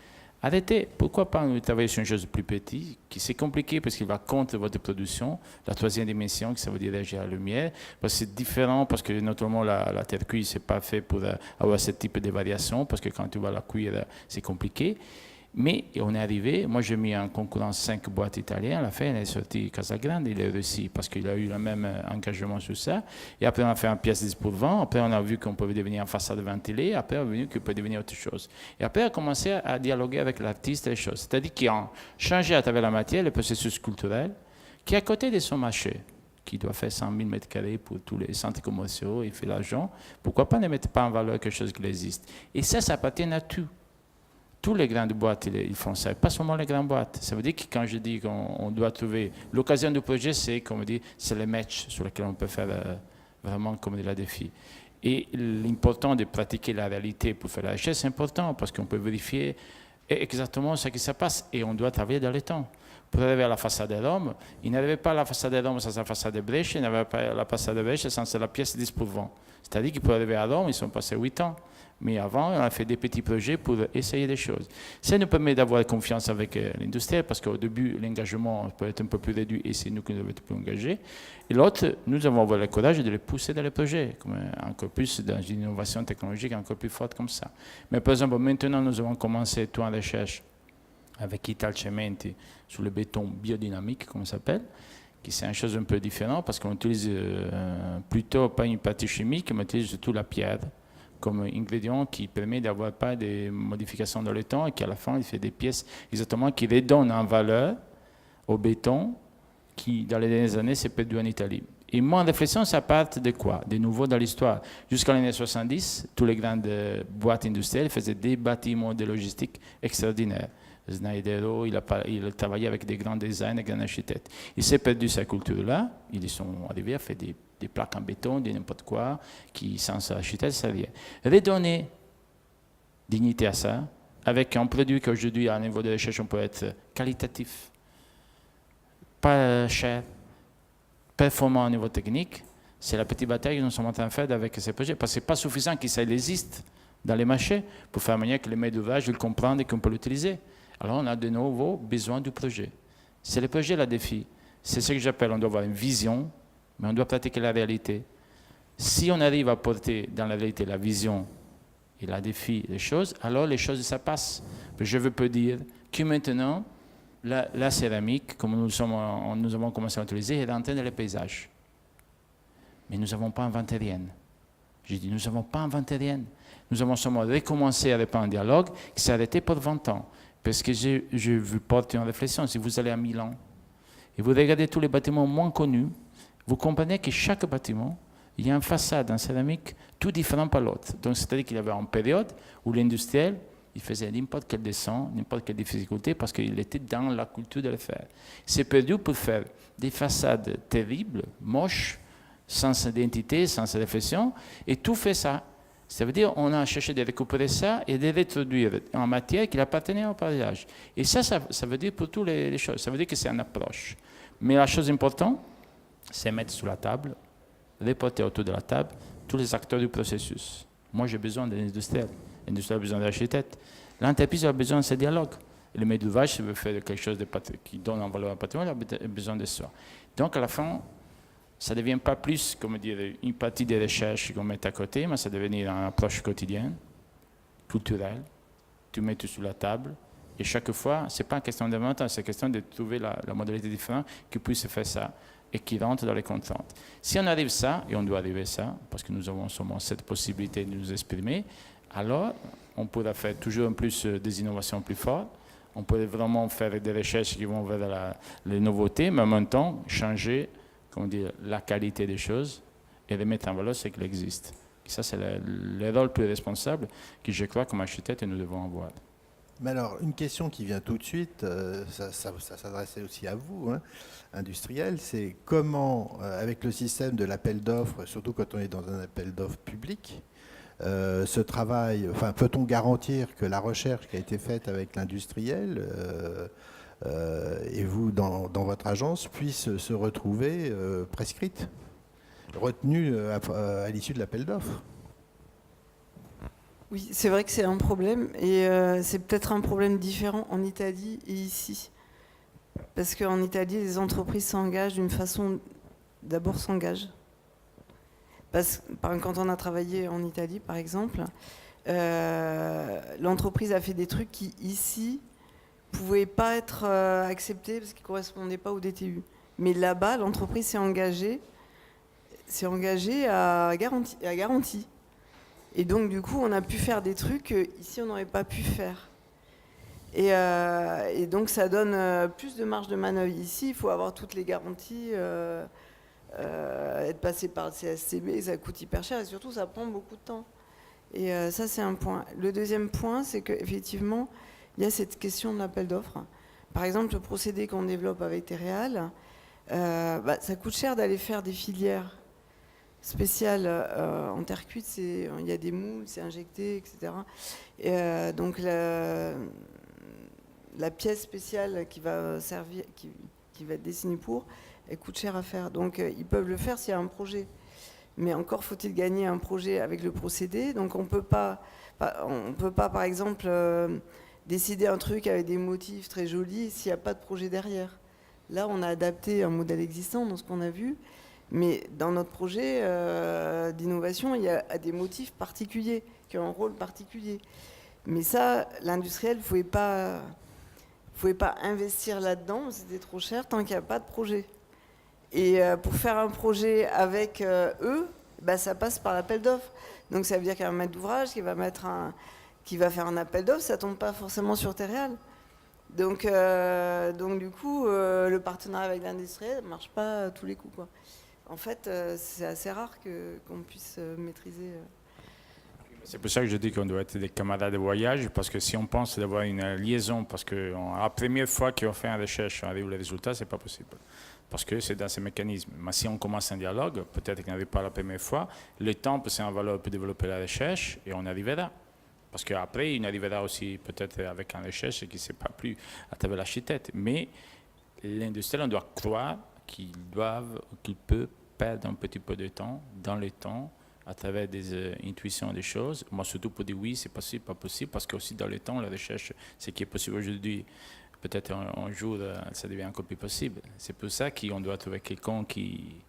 Speaker 4: arrêtez, pourquoi pas travailler sur une chose plus petite, qui c'est compliqué parce qu'il va contre votre production, la troisième dimension, qui ça veut dire réagir à la lumière, parce que c'est différent, parce que notamment la terre cuite, c'est pas fait pour avoir ce type de variation, parce que quand tu vas la cuire, c'est compliqué. Mais on est arrivé, moi j'ai mis en concurrence 5 boîtes italiennes, à la fin elle est sortie Casagrande, il est réussi parce qu'il a eu le même engagement sur ça. Et après on a fait une pièce 10 pour 20, après on a vu qu'on pouvait devenir en façade ventilée, après on a vu qu'on peut devenir autre chose. Et après on a commencé à dialoguer avec l'artiste et les choses. C'est-à-dire qu'ils ont changé à travers la matière le processus culturel qui est à côté de son marché, qui doit faire 100 000 m² pour tous les centres commerciaux, il fait l'argent. Pourquoi pas ne mettre pas en valeur quelque chose qui existe? Et ça appartient à tout. Tous les grandes boîtes, ils font ça, pas seulement les grandes boîtes. Ça veut dire que quand je dis qu'on doit trouver l'occasion du projet, c'est comme dit, c'est les matchs sur lesquels on peut faire vraiment comme la défi. Et l'important de pratiquer la réalité pour faire la richesse, c'est important parce qu'on peut vérifier exactement ce qui se passe et on doit travailler dans le temps. Pour arriver à la façade de Rome, il n'arrivait pas à la façade de Rome sans la façade de Brescia, il n'arrivait pas à la façade de Brescia sans la pièce 10 pour 20. C'est-à-dire que pour arriver à Rome, ils sont passés 8 ans. Mais avant, on a fait des petits projets pour essayer des choses. Ça nous permet d'avoir confiance avec l'industriel, parce qu'au début, l'engagement peut être un peu plus réduit et c'est nous qui devons être plus engagés. Et l'autre, nous avons avoir le courage de les pousser dans les projets, comme encore plus dans une innovation technologique encore plus forte comme ça. Mais par exemple, maintenant, nous avons commencé tout en recherche avec Italcementi sur le béton biodynamique, comme ça s'appelle, qui c'est une chose un peu différente parce qu'on utilise plutôt pas une partie chimique, mais on utilise surtout la pierre comme ingrédient qui permet d'avoir pas de modifications dans le temps et qu'à la fin, il fait des pièces exactement qui redonnent en valeur au béton qui, dans les dernières années, s'est perdu en Italie. Et mon réflexion, ça part de quoi? De nouveau dans l'histoire. Jusqu'à l'année 70, toutes les grandes boîtes industrielles faisaient des bâtiments de logistique extraordinaires. Snaidero, il a travaillé avec des grands designers, des grands architectes. Il s'est perdu sa culture-là. Ils sont arrivés à faire des plaques en béton, de n'importe quoi, qui, sans architecte, ça rien. Redonner dignité à ça, avec un produit qu'aujourd'hui, à un niveau de recherche, on peut être qualitatif, pas cher, performant au niveau technique, c'est la petite bataille que nous sommes en train de faire avec ces projets. Parce que ce n'est pas suffisant que ça existe dans les marchés pour faire en manière que les maîtres d'ouvrage le comprennent et qu'on peut l'utiliser. Alors on a de nouveau besoin du projet. C'est le projet le défi. C'est ce que j'appelle, on doit avoir une vision, mais on doit pratiquer la réalité. Si on arrive à porter dans la réalité la vision et la défi des choses, alors les choses, ça passe. Je veux pas dire que maintenant, la céramique, comme nous avons commencé à l'utiliser, est rentrée dans les paysages. Mais nous n'avons pas inventé rien. J'ai dit, nous n'avons pas inventé rien. Nous avons seulement recommencé à répondre un dialogue qui s'est arrêté pour 20 ans. Parce que je vous porte une réflexion. Si vous allez à Milan et vous regardez tous les bâtiments moins connus, vous comprenez que chaque bâtiment, il y a une façade en céramique tout différent par l'autre. Donc, c'est-à-dire qu'il y avait une période où l'industriel, il faisait n'importe quel dessin, n'importe quelle difficulté, parce qu'il était dans la culture de le faire. Il s'est perdu pour faire des façades terribles, moches, sans identité, sans réflexion, et tout fait ça. Ça veut dire qu'on a cherché de récupérer ça et de l'introduire en matière qui appartenait au paysage. Et ça veut dire pour toutes les choses. Ça veut dire que c'est une approche. Mais la chose importante, c'est mettre sur la table, reporter autour de la table tous les acteurs du processus. Moi, j'ai besoin d'un industriel. L'industriel a besoin d'un architecte. L'entreprise a besoin de ce dialogue. Et le maître d'ouvrage, s'il veut faire quelque chose qui donne en valeur à un patrimoine, il a besoin de ça. Donc, à la fin, ça ne devient pas plus, comme dire, une partie des recherches qu'on met à côté, mais ça devient une approche quotidienne, culturelle. Tu mets tout sur la table. Et chaque fois, ce n'est pas une question d'inventer, c'est une question de trouver la modalité différente qui puisse faire ça et qui rentre dans les contraintes. Si on arrive ça, et on doit arriver ça, parce que nous avons seulement cette possibilité de nous exprimer, alors on pourra faire toujours en plus des innovations plus fortes. On pourrait vraiment faire des recherches qui vont vers les nouveautés, mais en même temps, changer comment dire, la qualité des choses et de mettre en valeur ce qui existe. Et ça, c'est le rôle plus responsable que je crois comme architecte nous devons avoir.
Speaker 1: Mais alors, une question qui vient tout de suite, ça s'adressait aussi à vous, hein, industriel, c'est comment, avec le système de l'appel d'offres, surtout quand on est dans un appel d'offres public, ce travail, enfin, peut-on garantir que la recherche qui a été faite avec l'industriel et vous, dans votre agence, puisse se retrouver prescrite, retenue à l'issue de l'appel d'offres?
Speaker 3: Oui, c'est vrai que c'est un problème, et c'est peut-être un problème différent en Italie et ici. Parce qu'en Italie, les entreprises s'engagent d'une façon... D'abord s'engagent. Quand on a travaillé en Italie, par exemple, l'entreprise a fait des trucs qui, ici, pouvaient pas être acceptés parce qu'ils ne correspondaient pas au DTU. Mais là-bas, l'entreprise s'est engagée à garantie. Et donc, du coup, on a pu faire des trucs qu'ici, on n'aurait pas pu faire. Et donc, ça donne plus de marge de manœuvre. Ici, il faut avoir toutes les garanties, être passé par le CSCB, ça coûte hyper cher et surtout, ça prend beaucoup de temps. Et ça, c'est un point. Le deuxième point, c'est qu'effectivement, il y a cette question de l'appel d'offres. Par exemple, le procédé qu'on développe avec Terreal, ça coûte cher d'aller faire des filières spéciales en terre cuite. Il y a des moules, c'est injecté, etc. Et, donc la pièce spéciale qui va servir, qui va être dessinée pour, elle coûte cher à faire. Donc ils peuvent le faire s'il y a un projet. mais encore faut-il gagner un projet avec le procédé. Donc on peut pas, par exemple, décider un truc avec des motifs très jolis s'il n'y a pas de projet derrière. Là, on a adapté un modèle existant dans ce qu'on a vu, mais dans notre projet d'innovation, il y a des motifs particuliers qui ont un rôle particulier. Mais ça, l'industriel ne pouvait pas investir là-dedans, c'était trop cher tant qu'il n'y a pas de projet. Et pour faire un projet avec eux, ça passe par l'appel d'offres. Donc ça veut dire qu'il y a un maître d'ouvrage qui va faire un appel d'offres, ça ne tombe pas forcément sur Terreal. Donc du coup, le partenariat avec l'industriel ne marche pas à tous les coups, quoi. En fait, c'est assez rare qu'on puisse maîtriser.
Speaker 4: C'est pour ça que je dis qu'on doit être des camarades de voyage, parce que si on pense d'avoir une liaison, parce que la première fois qu'on fait une recherche, on arrive au résultat, c'est pas possible. Parce que c'est dans ces mécanismes. Mais si on commence un dialogue, peut-être qu'on n'arrive pas la première fois, le temps, c'est un valeur pour développer la recherche, et on arrivera. Parce qu'après, il arrivera aussi peut-être avec une recherche qui ne sait pas plus à travers l'architecte. Mais l'industriel, on doit croire qu'il peut perdre un petit peu de temps, dans le temps, à travers des intuitions des choses. Moi, surtout pour dire oui, c'est possible, pas possible, parce qu'aussi dans le temps, la recherche, ce qui est possible aujourd'hui, peut-être un jour, ça devient encore plus possible. C'est pour ça qu'on doit trouver quelqu'un qui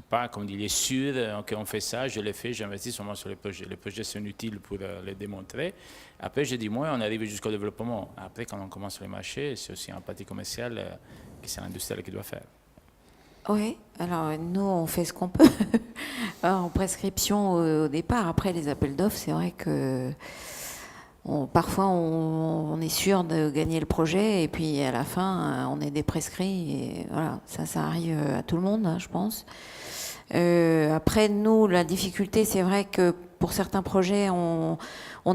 Speaker 4: part, comme dit, il est sûr qu'on fait ça, je l'ai fait, j'investis seulement sur les projets. Les projets sont utiles pour les démontrer. Après, je dis, moi, on arrive jusqu'au développement. Après, quand on commence sur les marchés, c'est aussi un parti commercial que c'est l'industriel qui doit faire.
Speaker 2: Oui, alors nous, on fait ce qu'on peut en prescription au départ. Après, les appels d'offres, c'est vrai que parfois, on est sûr de gagner le projet et puis à la fin, on est des prescrits. Et voilà, ça arrive à tout le monde, hein, je pense. Après, nous, la difficulté, c'est vrai que pour certains projets, on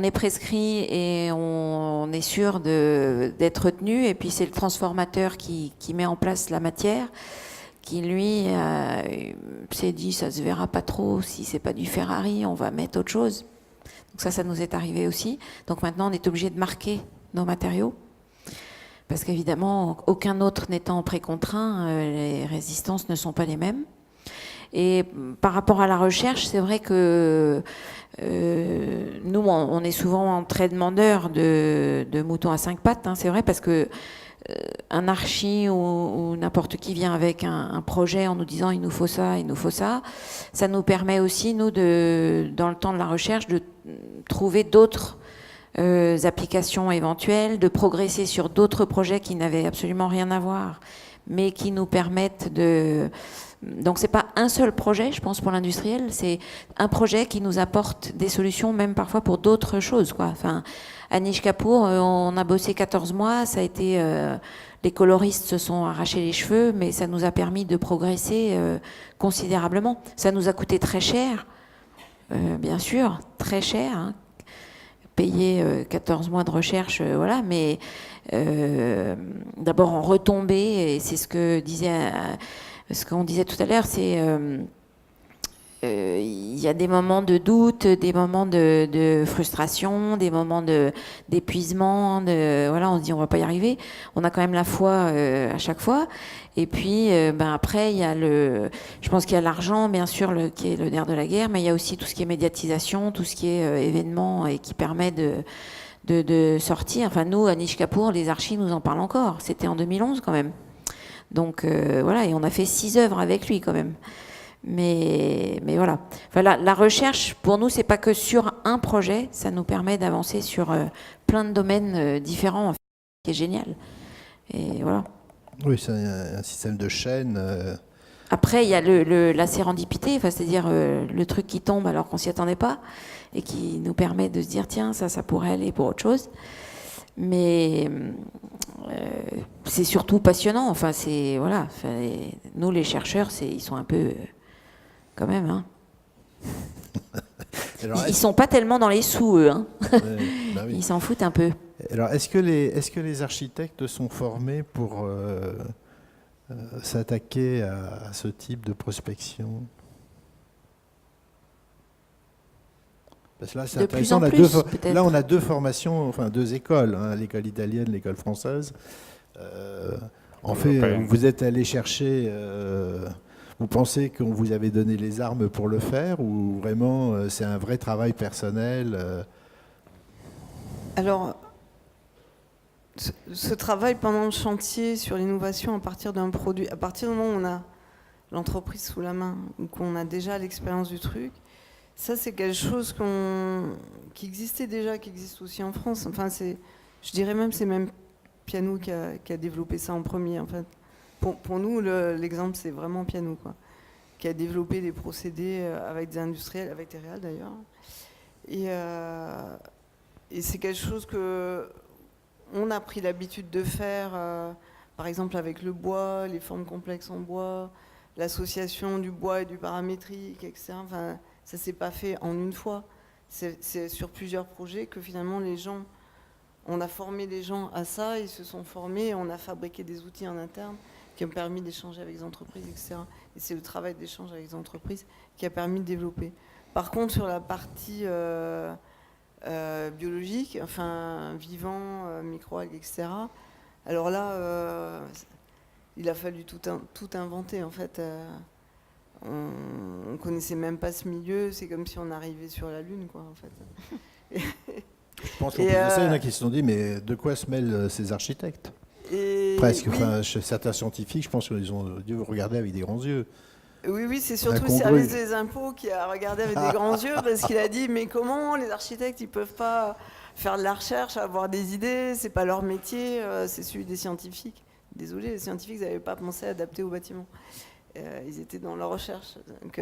Speaker 2: est prescrit et on est sûr d'être retenu. Et puis, c'est le transformateur qui met en place la matière, qui lui s'est dit ça se verra pas trop si c'est pas du Ferrari, on va mettre autre chose. Donc ça nous est arrivé aussi. Donc maintenant on est obligé de marquer nos matériaux parce qu'évidemment aucun autre n'étant précontrait, les résistances ne sont pas les mêmes. Et par rapport à la recherche, c'est vrai que nous on est souvent très demandeurs de moutons à 5 pattes, hein, c'est vrai, parce que un archi ou n'importe qui vient avec un projet en nous disant il nous faut ça, ça nous permet aussi, nous, dans le temps de la recherche, de trouver d'autres applications éventuelles, de progresser sur d'autres projets qui n'avaient absolument rien à voir, mais qui nous permettent de... Donc c'est pas un seul projet, je pense, pour l'industriel, c'est un projet qui nous apporte des solutions, même parfois pour d'autres choses, quoi. Enfin, à Anish Kapoor, on a bossé 14 mois, ça a été... les coloristes se sont arrachés les cheveux, mais ça nous a permis de progresser considérablement. Ça nous a coûté très cher, bien sûr, très cher, hein. Payer 14 mois de recherche, voilà, mais d'abord en retombée, et c'est ce qu'on disait tout à l'heure, c'est... il y a des moments de doute, des moments de frustration, des moments d'épuisement, voilà, on se dit on va pas y arriver. On a quand même la foi à chaque fois. Et puis après, il y a je pense qu'il y a l'argent, bien sûr, qui est le nerf de la guerre, mais il y a aussi tout ce qui est médiatisation, tout ce qui est événement et qui permet de sortir. Enfin, nous, à Anish Kapoor, les archis nous en parlent encore. C'était en 2011 quand même. Donc voilà, et on a fait 6 œuvres avec lui quand même. Mais voilà. Enfin, la recherche, pour nous, c'est pas que sur un projet, ça nous permet d'avancer sur plein de domaines différents, en fait, qui est génial. Et voilà.
Speaker 1: Oui, c'est un système de chaîne.
Speaker 2: Après, il y a la sérendipité, enfin, c'est-à-dire le truc qui tombe alors qu'on s'y attendait pas et qui nous permet de se dire tiens, ça pourrait aller pour autre chose. Mais c'est surtout passionnant. Enfin, c'est voilà. Enfin, nous, les chercheurs, ils sont un peu quand même. Hein. Alors, ils sont pas tellement dans les sous, eux. Hein.
Speaker 1: Bah oui.
Speaker 2: Ils s'en foutent un peu.
Speaker 1: Alors, est-ce que les architectes sont formés pour s'attaquer à ce type de prospection? Parce que là, c'est intéressant. Là, on a deux formations, enfin 2 écoles, hein, l'école italienne, l'école française. En fait, vous êtes allé chercher, vous pensez qu'on vous avait donné les armes pour le faire ou vraiment c'est un vrai travail personnel
Speaker 3: Alors, ce travail pendant le chantier sur l'innovation à partir d'un produit, à partir du moment où on a l'entreprise sous la main ou qu'on a déjà l'expérience du truc, ça c'est quelque chose qui existait déjà, qui existe aussi en France. Enfin, je dirais même c'est même Piano qui a développé ça en premier. En fait. Pour nous, l'exemple c'est vraiment Piano, quoi, qui a développé des procédés avec des industriels, avec Terreal d'ailleurs. Et c'est quelque chose que on a pris l'habitude de faire, par exemple avec le bois, les formes complexes en bois, l'association du bois et du paramétrique, etc. Enfin, ça ne s'est pas fait en une fois. C'est sur plusieurs projets que finalement on a formé les gens à ça, ils se sont formés, on a fabriqué des outils en interne qui ont permis d'échanger avec les entreprises, etc. Et c'est le travail d'échange avec les entreprises qui a permis de développer. Par contre, sur la partie biologique, enfin vivant, microalgues, etc. Alors là, il a fallu tout inventer en fait. On connaissait même pas ce milieu, c'est comme si on arrivait sur la Lune, quoi, en fait.
Speaker 1: Je pense qu'en plus de ça, il y en a qui se sont dit, mais de quoi se mêlent ces architectes? Presque.
Speaker 3: Oui.
Speaker 1: Enfin, chez certains scientifiques, je pense qu'ils ont dû regarder avec des grands yeux.
Speaker 3: Oui, c'est surtout le
Speaker 1: Incongru.
Speaker 3: service des impôts qui a regardé avec des grands yeux parce qu'il a dit mais comment les architectes ils peuvent pas faire de la recherche, avoir des idées, c'est pas leur métier, c'est celui des scientifiques. Désolé, les scientifiques n'avaient pas pensé à adapter au bâtiment. Ils étaient dans leur recherche. Donc,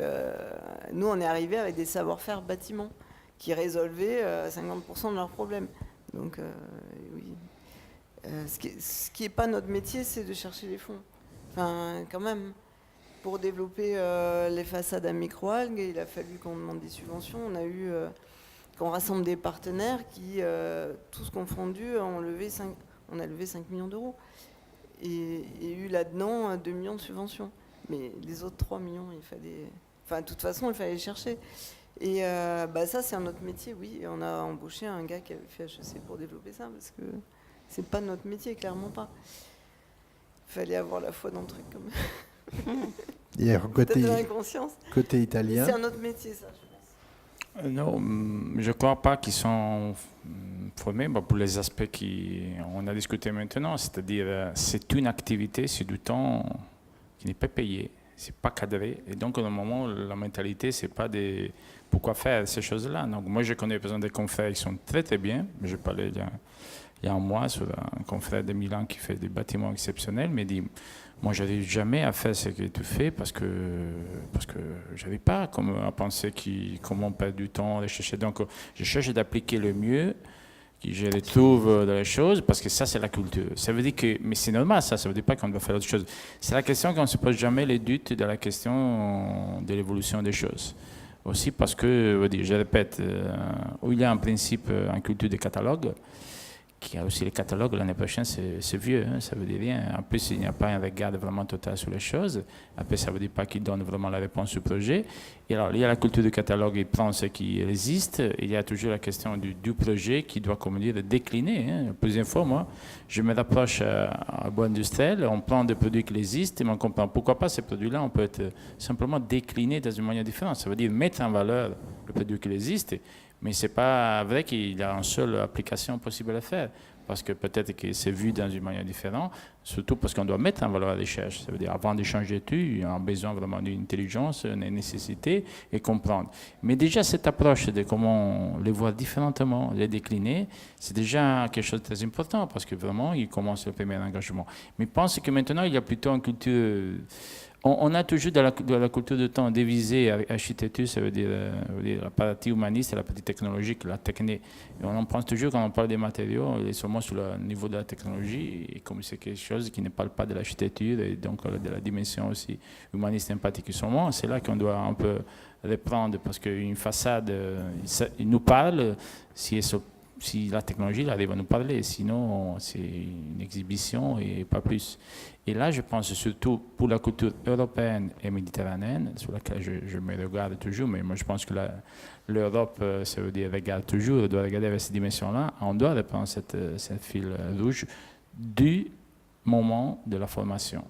Speaker 3: nous on est arrivé avec des savoir-faire bâtiments qui résolvaient 50% de leurs problèmes. Donc oui. Ce qui est pas notre métier, c'est de chercher les fonds. Enfin, quand même. Pour développer les façades à microalgues, il a fallu qu'on demande des subventions. Qu'on rassemble des partenaires qui, tous confondus, on a levé 5 millions d'euros. Et eu là-dedans 2 millions de subventions. Mais les autres 3 millions, il fallait... Enfin, de toute façon, il fallait les chercher. Et ça, c'est un autre métier, oui. Et on a embauché un gars qui avait fait HEC pour développer ça, parce que c'est pas notre métier, clairement pas. Il fallait avoir la foi dans le truc, quand même.
Speaker 1: Et côté italien.
Speaker 3: C'est un autre métier, ça, je pense.
Speaker 4: Non, je ne crois pas qu'ils sont formés pour les aspects qu'on a discuté maintenant. C'est-à-dire, c'est une activité, c'est du temps qui n'est pas payé, c'est pas cadré. Et donc, au moment, la mentalité, c'est pas de pourquoi faire ces choses-là. Donc, moi, je connais par exemple des confrères qui sont très très bien. Je parlais il y a un mois sur un confrère de Milan qui fait des bâtiments exceptionnels, mais dit moi, je n'arrive jamais à faire ce que tu fais parce que je n'arrive pas à penser comment perdre du temps, à chercher. Donc, je cherche d'appliquer le mieux, que je les trouve dans les choses, parce que ça, c'est la culture. Ça veut dire que, mais c'est normal, ça ne veut dire pas qu'on doit faire autre chose. C'est la question qu'on ne se pose jamais les doutes de la question de l'évolution des choses. Aussi parce que, je répète, où il y a un principe, en culture de catalogue, qui a aussi les catalogues, l'année prochaine, c'est vieux, hein, ça veut dire rien. En plus, il n'y a pas un regard vraiment total sur les choses. Après, ça ne veut dire pas qu'il donne vraiment la réponse au projet. Et alors, il y a la culture du catalogue, il prend ce qui existe. Il y a toujours la question du projet qui doit, comme dire, décliner. Hein. Plusieurs fois, moi, je me rapproche à Bois Industriel, on prend des produits qui existent et on comprend pourquoi pas ces produits-là, on peut être simplement déclinés dans une manière différente. Ça veut dire mettre en valeur le produit qui existe. Mais ce n'est pas vrai qu'il y a une seule application possible à faire, parce que peut-être que c'est vu dans une manière différente, surtout parce qu'on doit mettre en valeur la recherche. Ça veut dire, avant d'échanger tout, il y a besoin vraiment d'une intelligence, une nécessité, et comprendre. Mais déjà, cette approche de comment les voir différemment, les décliner, c'est déjà quelque chose de très important, parce que vraiment, il commence le premier engagement. Mais je pense que maintenant, il y a plutôt une culture... On a toujours dans la culture de temps divisé avec architecture, ça veut dire la partie humaniste et la partie technologique, la technique. Et on en pense toujours quand on parle des matériaux, on est seulement sur le niveau de la technologie, et comme c'est quelque chose qui ne parle pas de l'architecture et donc de la dimension aussi humaniste et empathique seulement, c'est là qu'on doit un peu reprendre, parce qu'une façade, il nous parle si la technologie arrive à nous parler, sinon c'est une exhibition et pas plus. Et là, je pense surtout pour la culture européenne et méditerranéenne, sur laquelle je me regarde toujours, mais moi je pense que l'Europe, ça veut dire regarde toujours, doit regarder avec ces dimensions-là, on doit reprendre cette fil rouge du moment de la formation.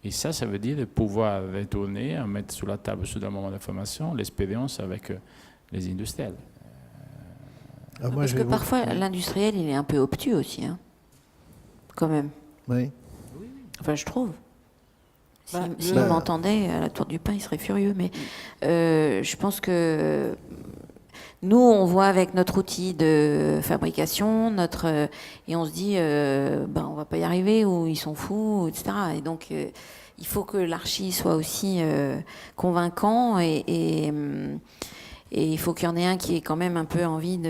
Speaker 4: Et ça veut dire de pouvoir retourner, à mettre sur la table, sous un moment d'information, l'expérience avec les industriels.
Speaker 1: Alors moi,
Speaker 2: Parce
Speaker 1: je
Speaker 2: que
Speaker 1: vais
Speaker 2: parfois, l'industriel, il est un peu obtus aussi, hein, quand même.
Speaker 1: Oui.
Speaker 2: Enfin, je trouve. S'il
Speaker 1: Bah,
Speaker 2: m'entendait à la Tour du Pin, il serait furieux. Mais je pense que nous, on voit avec notre outil de fabrication, et on se dit, ben, on va pas y arriver, ou ils sont fous, etc. Et donc, il faut que l'archi soit aussi convaincant, et il faut qu'il y en ait un qui ait quand même un peu envie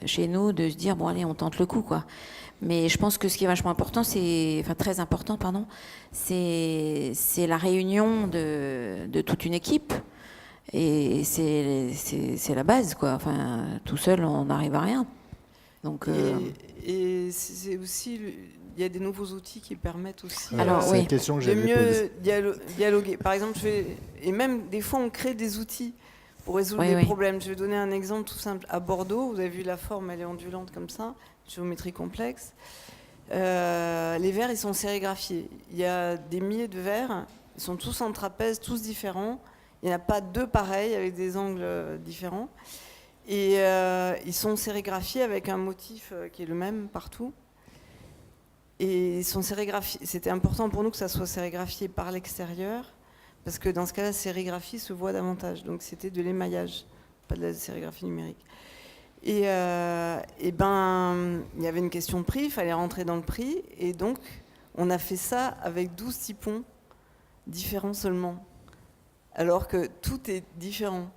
Speaker 2: chez nous de se dire, bon allez, on tente le coup, quoi. Mais je pense que ce qui est vachement important, très important, pardon, c'est la réunion de toute une équipe. Et c'est la base, quoi. Enfin, tout seul, on n'arrive à rien. Donc,
Speaker 3: et c'est aussi, il y a des nouveaux outils qui permettent aussi
Speaker 2: Alors,
Speaker 1: c'est
Speaker 2: oui.
Speaker 1: la question que
Speaker 3: de
Speaker 1: j'allais
Speaker 3: mieux
Speaker 1: poser.
Speaker 3: dialoguer. Par exemple, et même des fois, on crée des outils pour résoudre
Speaker 2: Oui,
Speaker 3: des
Speaker 2: oui.
Speaker 3: problèmes. Je vais donner un exemple tout simple. À Bordeaux, vous avez vu la forme, elle est ondulante comme ça, géométrie complexe. Les verres, ils sont sérigraphiés. Il y a des milliers de verres, ils sont tous en trapèze, tous différents. Il n'y en a pas deux pareils avec des angles différents. Et ils sont sérigraphiés avec un motif qui est le même partout. Et ils sont sérigraphiés. C'était important pour nous que ça soit sérigraphié par l'extérieur, parce que dans ce cas-là, la sérigraphie se voit davantage. Donc c'était de l'émaillage, pas de la sérigraphie numérique. Et ben, il y avait une question de prix, il fallait rentrer dans le prix. Et donc, on a fait ça avec 12 typons différents seulement, alors que tout est différent.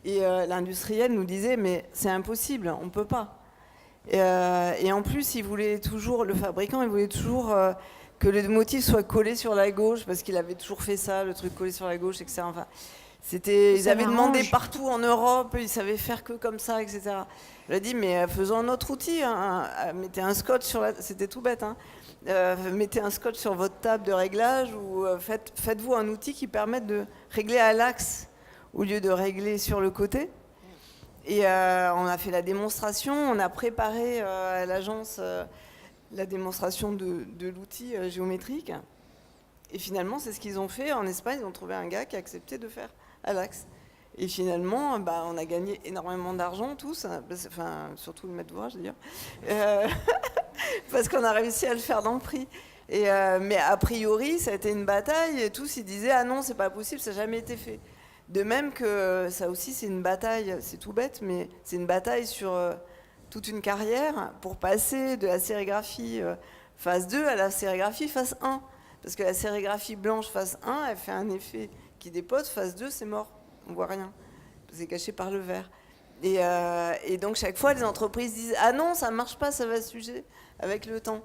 Speaker 3: Et l'industriel nous disait, mais c'est impossible, on ne peut pas. Et en plus, le fabricant, il voulait toujours que le motif soit collé sur la gauche, parce qu'il avait toujours fait ça, le truc collé sur la gauche, etc. Enfin, ils avaient demandé partout en Europe, ils savaient faire que comme ça, etc. Il a dit, mais faisons un autre outil, hein, mettez un scotch sur c'était tout bête, hein. Mettez un scotch sur votre table de réglage, ou faites-vous un outil qui permette de régler à l'axe au lieu de régler sur le côté. Et on a fait la démonstration, on a préparé à l'agence la démonstration de l'outil géométrique. Et finalement, c'est ce qu'ils ont fait en Espagne. Ils ont trouvé un gars qui a accepté de faire à l'axe. Et finalement, on a gagné énormément d'argent tous, enfin, surtout le maître d'ouvrage d'ailleurs, parce qu'on a réussi à le faire dans le prix. Mais a priori, ça a été une bataille, et tous ils disaient, ah non, c'est pas possible, ça n'a jamais été fait. De même que ça aussi, c'est une bataille, c'est tout bête, mais c'est une bataille sur toute une carrière pour passer de la sérigraphie phase 2 à la sérigraphie phase 1. Parce que la sérigraphie blanche phase 1, elle fait un effet qui dépote, phase 2, c'est mort, on voit rien. C'est caché par le verre. Et donc chaque fois, les entreprises disent, ah non, ça marche pas, ça va se sujet avec le temps.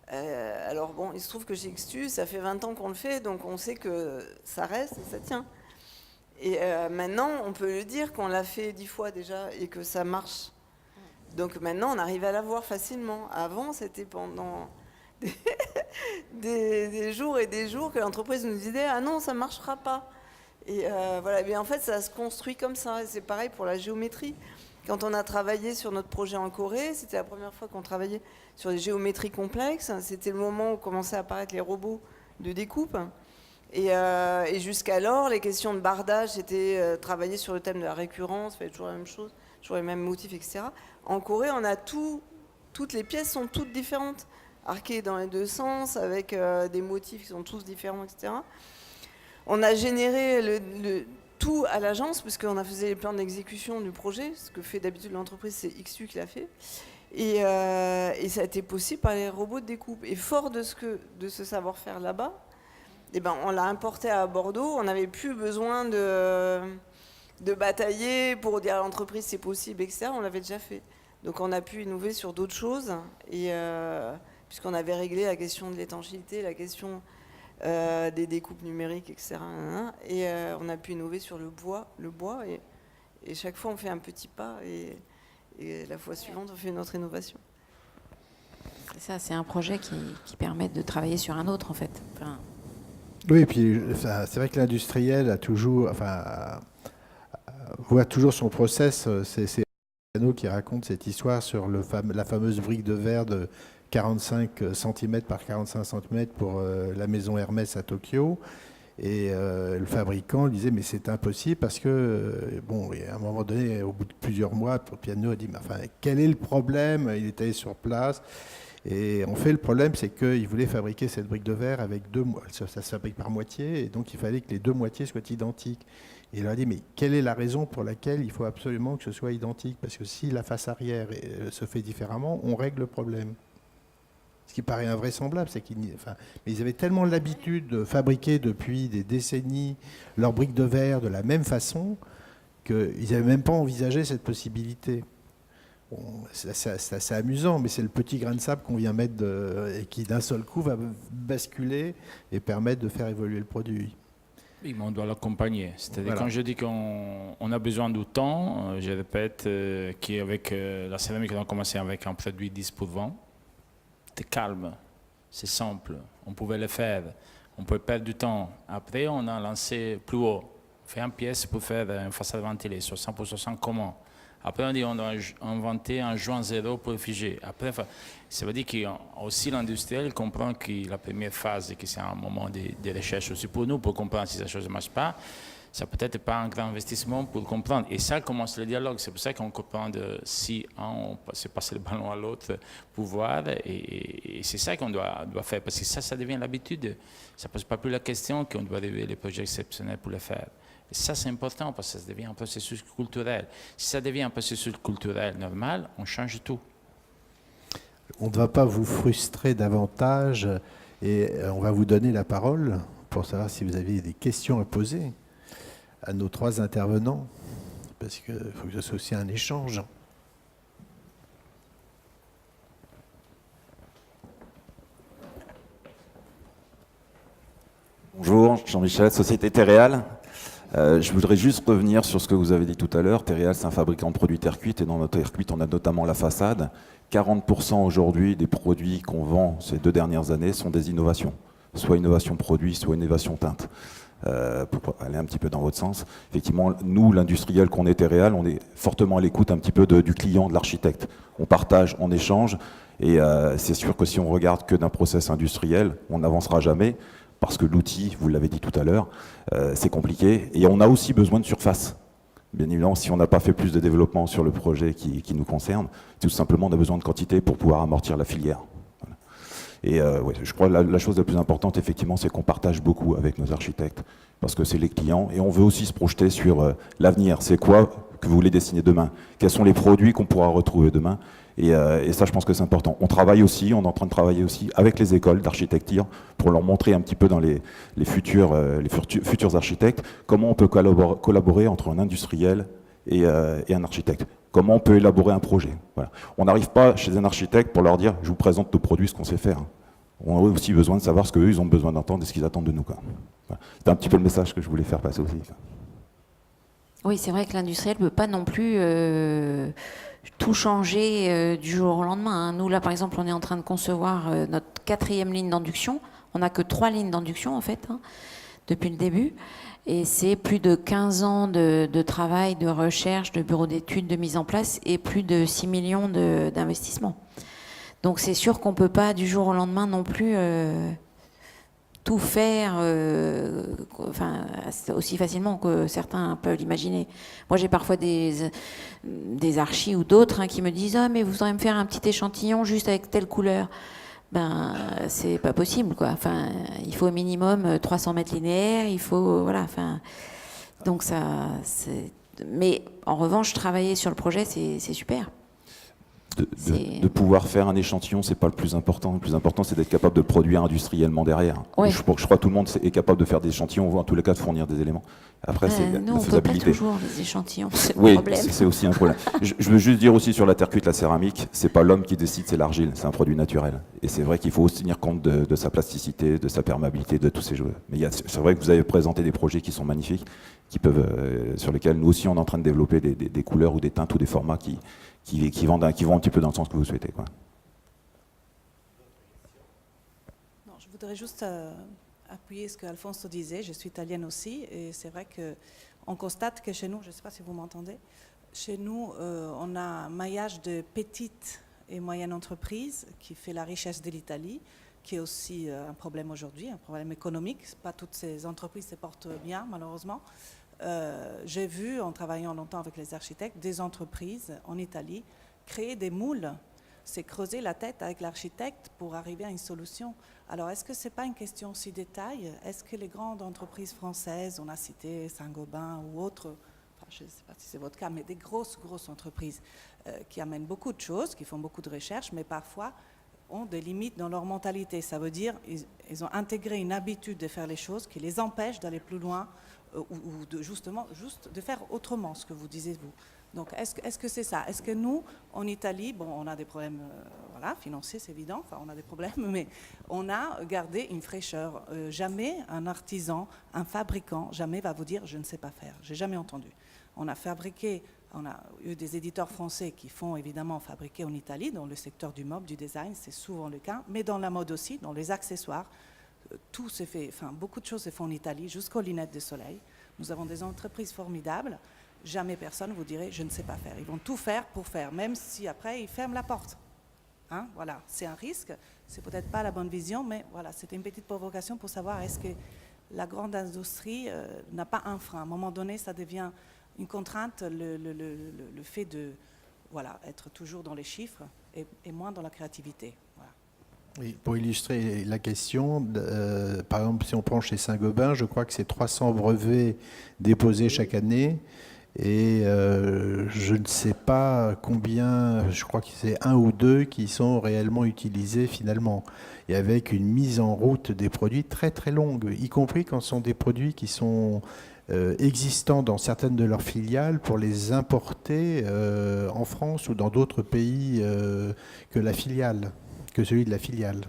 Speaker 3: Alors bon, il se trouve que chez Xtu, ça fait 20 ans qu'on le fait, donc on sait que ça reste et ça tient. Et maintenant, on peut le dire qu'on l'a fait 10 fois déjà et que ça marche. Donc maintenant, on arrive à l'avoir facilement. Avant, c'était pendant des jours et des jours que l'entreprise nous disait « Ah non, ça ne marchera pas ». Et voilà, mais en fait, ça se construit comme ça. Et c'est pareil pour la géométrie. Quand on a travaillé sur notre projet en Corée, c'était la première fois qu'on travaillait sur des géométries complexes. C'était le moment où commençaient à apparaître les robots de découpe. Et jusqu'alors, les questions de bardage, c'était travailler sur le thème de la récurrence, il fallait toujours la même chose, toujours les mêmes motifs, etc. En Corée, on a toutes les pièces sont toutes différentes, arquées dans les deux sens, avec des motifs qui sont tous différents, etc. On a généré le tout à l'agence, puisqu'on a fait les plans d'exécution du projet, ce que fait d'habitude l'entreprise, c'est XU qui l'a fait. Et ça a été possible par les robots de découpe. Et fort de ce savoir-faire là-bas, eh ben, on l'a importé à Bordeaux, on n'avait plus besoin de batailler pour dire à l'entreprise c'est possible, etc. On l'avait déjà fait. Donc on a pu innover sur d'autres choses, et, puisqu'on avait réglé la question de l'étanchéité, la question des découpes numériques, etc. Et on a pu innover sur le bois, et chaque fois on fait un petit pas, et la fois suivante on fait une autre innovation.
Speaker 2: C'est ça, c'est un projet qui permet de travailler sur un autre en fait. Enfin,
Speaker 1: Oui, et puis c'est vrai que l'industriel a toujours, voit toujours son process. C'est Arnaud qui raconte cette histoire sur la fameuse brique de verre 45 cm par 45 cm pour la maison Hermès à Tokyo. Et le fabricant disait mais c'est impossible parce que, bon, et à un moment donné, au bout de plusieurs mois, Piano a dit mais enfin, quel est le problème? Il est allé sur place. Et en fait, le problème, c'est qu'il voulait fabriquer cette brique de verre avec ça se fabrique par moitié, et donc il fallait que les deux moitiés soient identiques. Et il leur a dit, mais quelle est la raison pour laquelle il faut absolument que ce soit identique? Parce que si la face arrière se fait différemment, on règle le problème. Ce qui paraît invraisemblable, c'est mais ils avaient tellement l'habitude de fabriquer depuis des décennies leurs briques de verre de la même façon qu'ils n'avaient même pas envisagé cette possibilité. Bon, c'est assez amusant, mais c'est le petit grain de sable qu'on vient mettre et qui d'un seul coup va basculer et permettre de faire évoluer le produit.
Speaker 4: Oui, mais on doit l'accompagner. C'est-à-dire
Speaker 1: Voilà.
Speaker 4: quand je dis qu'on a besoin du temps, je répète qu'avec la céramique, on a commencé avec un produit 10 pour 20. C'était calme, c'est simple, on pouvait le faire, on pouvait perdre du temps. Après, on a lancé plus haut, fait une pièce pour faire une façade ventilée, 60 pour 60 comment. Après, on dit on a inventé un joint zéro pour le figer. Après, ça veut dire qu'aussi l'industriel comprend que la première phase, que c'est un moment de recherche aussi pour nous, pour comprendre si la chose ne marche pas, ça peut être pas un grand investissement pour comprendre. Et ça commence le dialogue. C'est pour ça qu'on comprend si on se passe le ballon à l'autre pour voir. Et c'est ça qu'on doit faire. Parce que ça devient l'habitude. Ça ne pose pas plus la question qu'on doit arriver les projets exceptionnels pour le faire. Et ça, c'est important parce que ça devient un processus culturel. Si ça devient un processus culturel normal, on change tout.
Speaker 1: On ne va pas vous frustrer davantage et on va vous donner la parole pour savoir si vous avez des questions à poser à nos trois intervenants, parce qu'il faut que ce soit aussi un échange.
Speaker 5: Bonjour, Jean-Michel, Société Terreal. Je voudrais juste revenir sur ce que vous avez dit tout à l'heure. Terreal, c'est un fabricant de produits terre cuite, et dans notre terre cuite, on a notamment la façade. 40% aujourd'hui des produits qu'on vend ces 2 dernières années sont des innovations, soit innovation produit, soit innovation teinte. Pour aller un petit peu dans votre sens, effectivement, nous, l'industriel qu'on est Terreal, on est fortement à l'écoute un petit peu du client, de l'architecte. On partage, on échange, et c'est sûr que si on regarde que d'un process industriel, on n'avancera jamais, parce que l'outil, vous l'avez dit tout à l'heure, c'est compliqué, et on a aussi besoin de surface. Bien évidemment, si on n'a pas fait plus de développement sur le projet qui nous concerne, tout simplement, on a besoin de quantité pour pouvoir amortir la filière. Et ouais, je crois que la chose la plus importante, effectivement, c'est qu'on partage beaucoup avec nos architectes, parce que c'est les clients, et on veut aussi se projeter sur l'avenir. C'est quoi que vous voulez dessiner demain? Quels sont les produits qu'on pourra retrouver demain? Et ça, je pense que c'est important. On travaille aussi, on est en train de travailler aussi avec les écoles d'architecture pour leur montrer un petit peu dans les futurs architectes comment on peut collaborer entre un industriel et un architecte. Comment on peut élaborer un projet. Voilà. On n'arrive pas chez un architecte pour leur dire « je vous présente nos produits, ce qu'on sait faire ». On a aussi besoin de savoir ce qu'eux, ils ont besoin d'entendre et ce qu'ils attendent de nous. Voilà. C'est un petit peu le message que je voulais faire passer aussi.
Speaker 2: Oui, c'est vrai que l'industriel ne peut pas non plus tout changer du jour au lendemain. Hein. Nous, là, par exemple, on est en train de concevoir notre 4e ligne d'induction. On n'a que 3 lignes d'induction, en fait, hein, depuis le début. Et c'est plus de 15 ans de travail, de recherche, de bureau d'études, de mise en place et plus de 6 millions d'investissements. Donc c'est sûr qu'on ne peut pas du jour au lendemain non plus tout faire aussi facilement que certains peuvent l'imaginer. Moi j'ai parfois des archis ou d'autres qui me disent « Ah mais vous aurez me faire un petit échantillon juste avec telle couleur ». Ben, c'est pas possible, quoi. Enfin, il faut au minimum 300 mètres linéaires, il faut, voilà, enfin, donc ça, c'est... Mais en revanche, travailler sur le projet, c'est super.
Speaker 5: De pouvoir faire un échantillon, c'est pas le plus important. Le plus important, c'est d'être capable de le produire industriellement derrière.
Speaker 2: Ouais.
Speaker 5: Je crois que tout le monde est capable de faire des échantillons, voire en tous les cas de fournir des éléments. Après, c'est la
Speaker 2: nous, on
Speaker 5: faisabilité.
Speaker 2: peut pas toujours les échantillons, c'est
Speaker 5: Oui,
Speaker 2: le problème.
Speaker 5: c'est aussi un problème. Je veux juste dire aussi sur la terre cuite, la céramique, c'est pas l'homme qui décide, c'est l'argile, c'est un produit naturel. Et c'est vrai qu'il faut aussi tenir compte de sa plasticité, de sa perméabilité, de tous ces jeux. Mais c'est vrai que vous avez présenté des projets qui sont magnifiques, sur lesquels nous aussi on est en train de développer des couleurs ou des teintes ou des formats qui vont un petit peu dans le sens que vous souhaitez, quoi.
Speaker 6: Non, je voudrais juste appuyer ce qu'Alfonso disait. Je suis italienne aussi, et c'est vrai qu'on constate que chez nous, je ne sais pas si vous m'entendez, chez nous, on a un maillage de petites et moyenne entreprise qui fait la richesse de l'Italie, qui est aussi un problème aujourd'hui, un problème économique. Pas toutes ces entreprises se portent bien, malheureusement. J'ai vu, en travaillant longtemps avec les architectes, des entreprises en Italie créer des moules. C'est creuser la tête avec l'architecte pour arriver à une solution. Alors, est-ce que ce n'est pas une question aussi de taille? Est-ce que les grandes entreprises françaises, on a cité Saint-Gobain ou autres, enfin, je ne sais pas si c'est votre cas, mais des grosses entreprises qui amènent beaucoup de choses, qui font beaucoup de recherches, mais parfois ont des limites dans leur mentalité. Ça veut dire qu'ils ont intégré une habitude de faire les choses qui les empêche d'aller plus loin ou de justement juste de faire autrement, ce que vous disiez vous. Donc, est-ce que c'est ça? Est-ce que nous, en Italie, bon, on a des problèmes financiers, c'est évident, enfin, on a des problèmes, mais on a gardé une fraîcheur. Jamais un artisan, un fabricant, jamais va vous dire « je ne sais pas faire ». J'ai jamais entendu. On a eu des éditeurs français qui font évidemment fabriquer en Italie, dans le secteur du meuble, du design, c'est souvent le cas, mais dans la mode aussi, dans les accessoires, tout se fait, enfin, beaucoup de choses se font en Italie, jusqu'aux lunettes de soleil. Nous avons des entreprises formidables. Jamais personne vous dirait « je ne sais pas faire ». Ils vont tout faire pour faire, même si après ils ferment la porte. Hein, voilà, c'est un risque, c'est peut-être pas la bonne vision, mais voilà, c'était une petite provocation pour savoir est-ce que la grande industrie n'a pas un frein. À un moment donné, ça devient une contrainte, le fait de être toujours dans les chiffres et moins dans la créativité. Voilà.
Speaker 1: Oui, pour illustrer la question, par exemple, si on prend chez Saint-Gobain, je crois que c'est 300 brevets déposés chaque année. Et je ne sais pas combien, je crois que c'est 1 ou 2 qui sont réellement utilisés finalement. Et avec une mise en route des produits très très longue, y compris quand ce sont des produits qui sont existants dans certaines de leurs filiales pour les importer en France ou dans d'autres pays que celui de la filiale.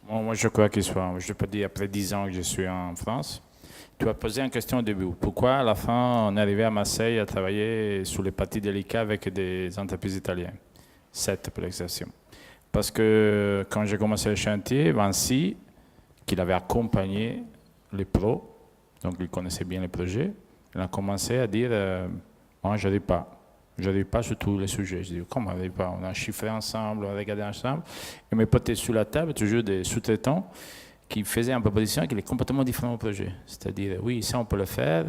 Speaker 4: Bon, moi, je crois qu'il soit, je peux dire, après 10 ans que je suis en France. Tu as posé une question au début. Pourquoi, à la fin, on est arrivé à Marseille à travailler sur les parties délicates avec des entreprises italiennes? 7 pour l'exception. Parce que quand j'ai commencé le chantier, Vinci, qu'il avait accompagné les pros, donc il connaissait bien les projets, il a commencé à dire moi, je n'arrive pas. Je n'arrive pas sur tous les sujets. Je dis, comment on n'arrive pas? On a chiffré ensemble, on a regardé ensemble. Et me portait sur la table toujours des sous-traitants qui faisait une proposition qui est complètement différente au projet. C'est-à-dire, oui, ça on peut le faire,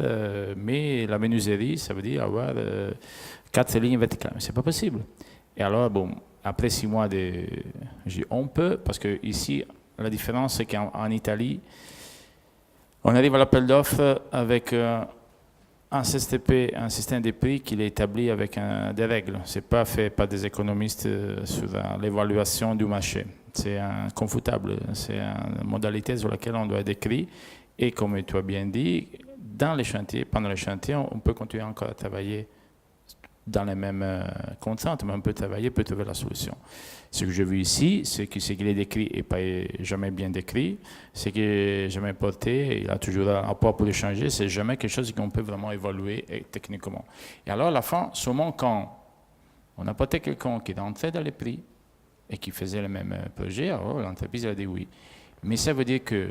Speaker 4: mais la menuiserie, ça veut dire avoir 4 lignes verticales. Mais c'est pas possible. Et alors, bon, après 6 mois, j'ai dit, on peut, parce que ici, la différence, c'est qu'en Italie, on arrive à l'appel d'offres avec un CSTP, un système de prix qui est établi avec des règles. Ce n'est pas fait par des économistes sur l'évaluation du marché. C'est confortable, c'est une modalité sur laquelle on doit être écrit. Et comme tu as bien dit, dans les chantiers, pendant les chantiers, on peut continuer encore à travailler dans les mêmes contraintes, mais on peut travailler, peut trouver la solution. Ce que j'ai vu ici, c'est que ce qu'il est décrit n'est pas jamais bien décrit. Ce qui est jamais porté, il a toujours un rapport pour le changer, c'est jamais quelque chose qu'on peut vraiment évaluer techniquement. Et alors, à la fin, seulement quand on a porté quelqu'un qui est entré dans les prix et qui faisait le même projet, alors l'entreprise a dit oui. Mais ça veut dire que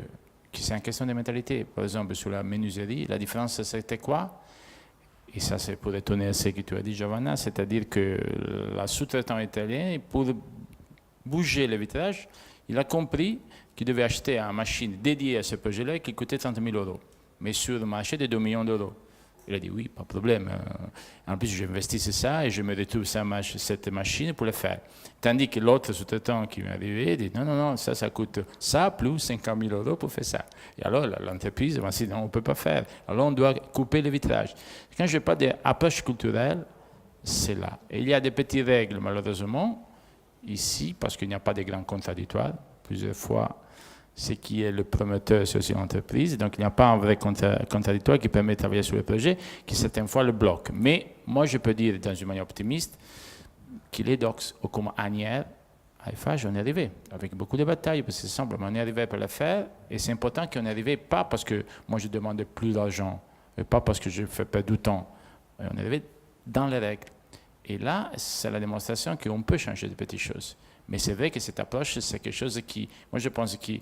Speaker 4: c'est une question de mentalité. Par exemple, sur la menuiserie, la différence, c'était quoi? Et ça, c'est pour étonner à ce que tu as dit, Giovanna, c'est-à-dire que la sous-traitant italien, pour bouger le vitrage, il a compris qu'il devait acheter une machine dédiée à ce projet-là qui coûtait 30 000 €, mais sur le marché de 2 millions d'euros. Il a dit oui, pas de problème. En plus, j'investissais ça et je me retrouve cette machine pour le faire. Tandis que l'autre sous-traitant qui m'est arrivé dit non, ça coûte ça plus 50 000 € pour faire ça. Et alors, l'entreprise m'a dit non, on ne peut pas faire. Alors, on doit couper le vitrage. Quand je parle d'approche culturelle, c'est là. Et il y a des petites règles, malheureusement, ici, parce qu'il n'y a pas de grands contradictoires. Plusieurs fois, ce qui est le promoteur, c'est aussi l'entreprise. Donc, il n'y a pas un vrai contradictoire qui permet de travailler sur le projet, qui certaines fois le bloque. Mais moi, je peux dire, dans une manière optimiste, qu'il est dox, ou comme Agnières, à Eiffage, on est arrivé, avec beaucoup de batailles, parce que c'est simple, on est arrivé pour le faire, et c'est important qu'on est arrivé, pas parce que moi je demandais plus d'argent, et pas parce que je fais perdre du temps. On est arrivé dans les règles. Et là, c'est la démonstration qu'on peut changer de petites choses. Mais c'est vrai que cette approche, c'est quelque chose qui, moi je pense que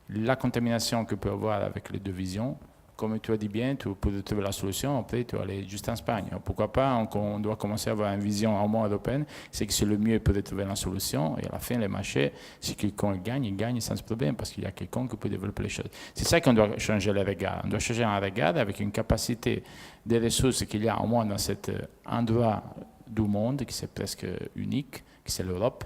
Speaker 4: la contamination que peut avoir avec les deux visions, comme tu as dit bien, pour trouver la solution, après tu vas aller juste en Espagne. Pourquoi pas, on doit commencer à avoir une vision au moins européenne, c'est que c'est le mieux pour trouver la solution, et à la fin, les marchés, si quelqu'un gagne, il gagne sans problème, parce qu'il y a quelqu'un qui peut développer les choses. C'est ça qu'on doit changer le regard. On doit changer un regard avec une capacité des ressources qu'il y a au moins dans cet endroit du monde, qui c'est presque unique, qui c'est l'Europe,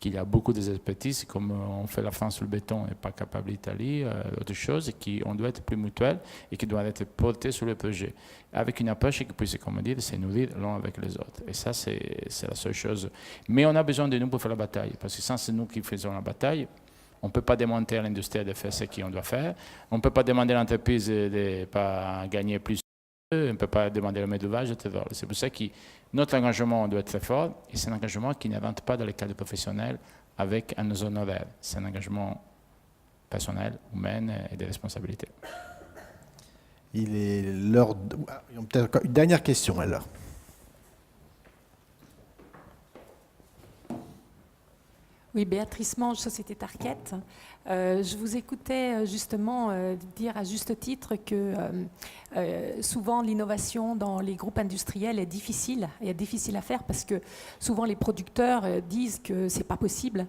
Speaker 4: qu'il y a beaucoup d'expertises, comme on fait la France sur le béton et pas capable l'Italie, autre chose, et qu'on doit être plus mutuel et qui doit être porté sur le projet, avec une approche qui puisse, comme dire, se nourrir l'un avec les autres. Et ça, c'est la seule chose. Mais on a besoin de nous pour faire la bataille, parce que sans nous qui faisons la bataille, on ne peut pas demander à l'industrie de faire ce qu'on doit faire, on ne peut pas demander à l'entreprise de ne pas gagner plus, on ne peut pas demander le maître d'ouvrage, etc. C'est pour ça que notre engagement doit être très fort, et c'est un engagement qui ne rentre pas dans le cadre professionnel avec un honoraire. C'est un engagement personnel, humain et de responsabilité.
Speaker 1: Il est l'heure peut-être encore une dernière question alors.
Speaker 7: Oui, Béatrice Mange, Société Target. Je vous écoutais justement dire à juste titre que souvent l'innovation dans les groupes industriels est difficile à faire parce que souvent les producteurs disent que c'est pas possible.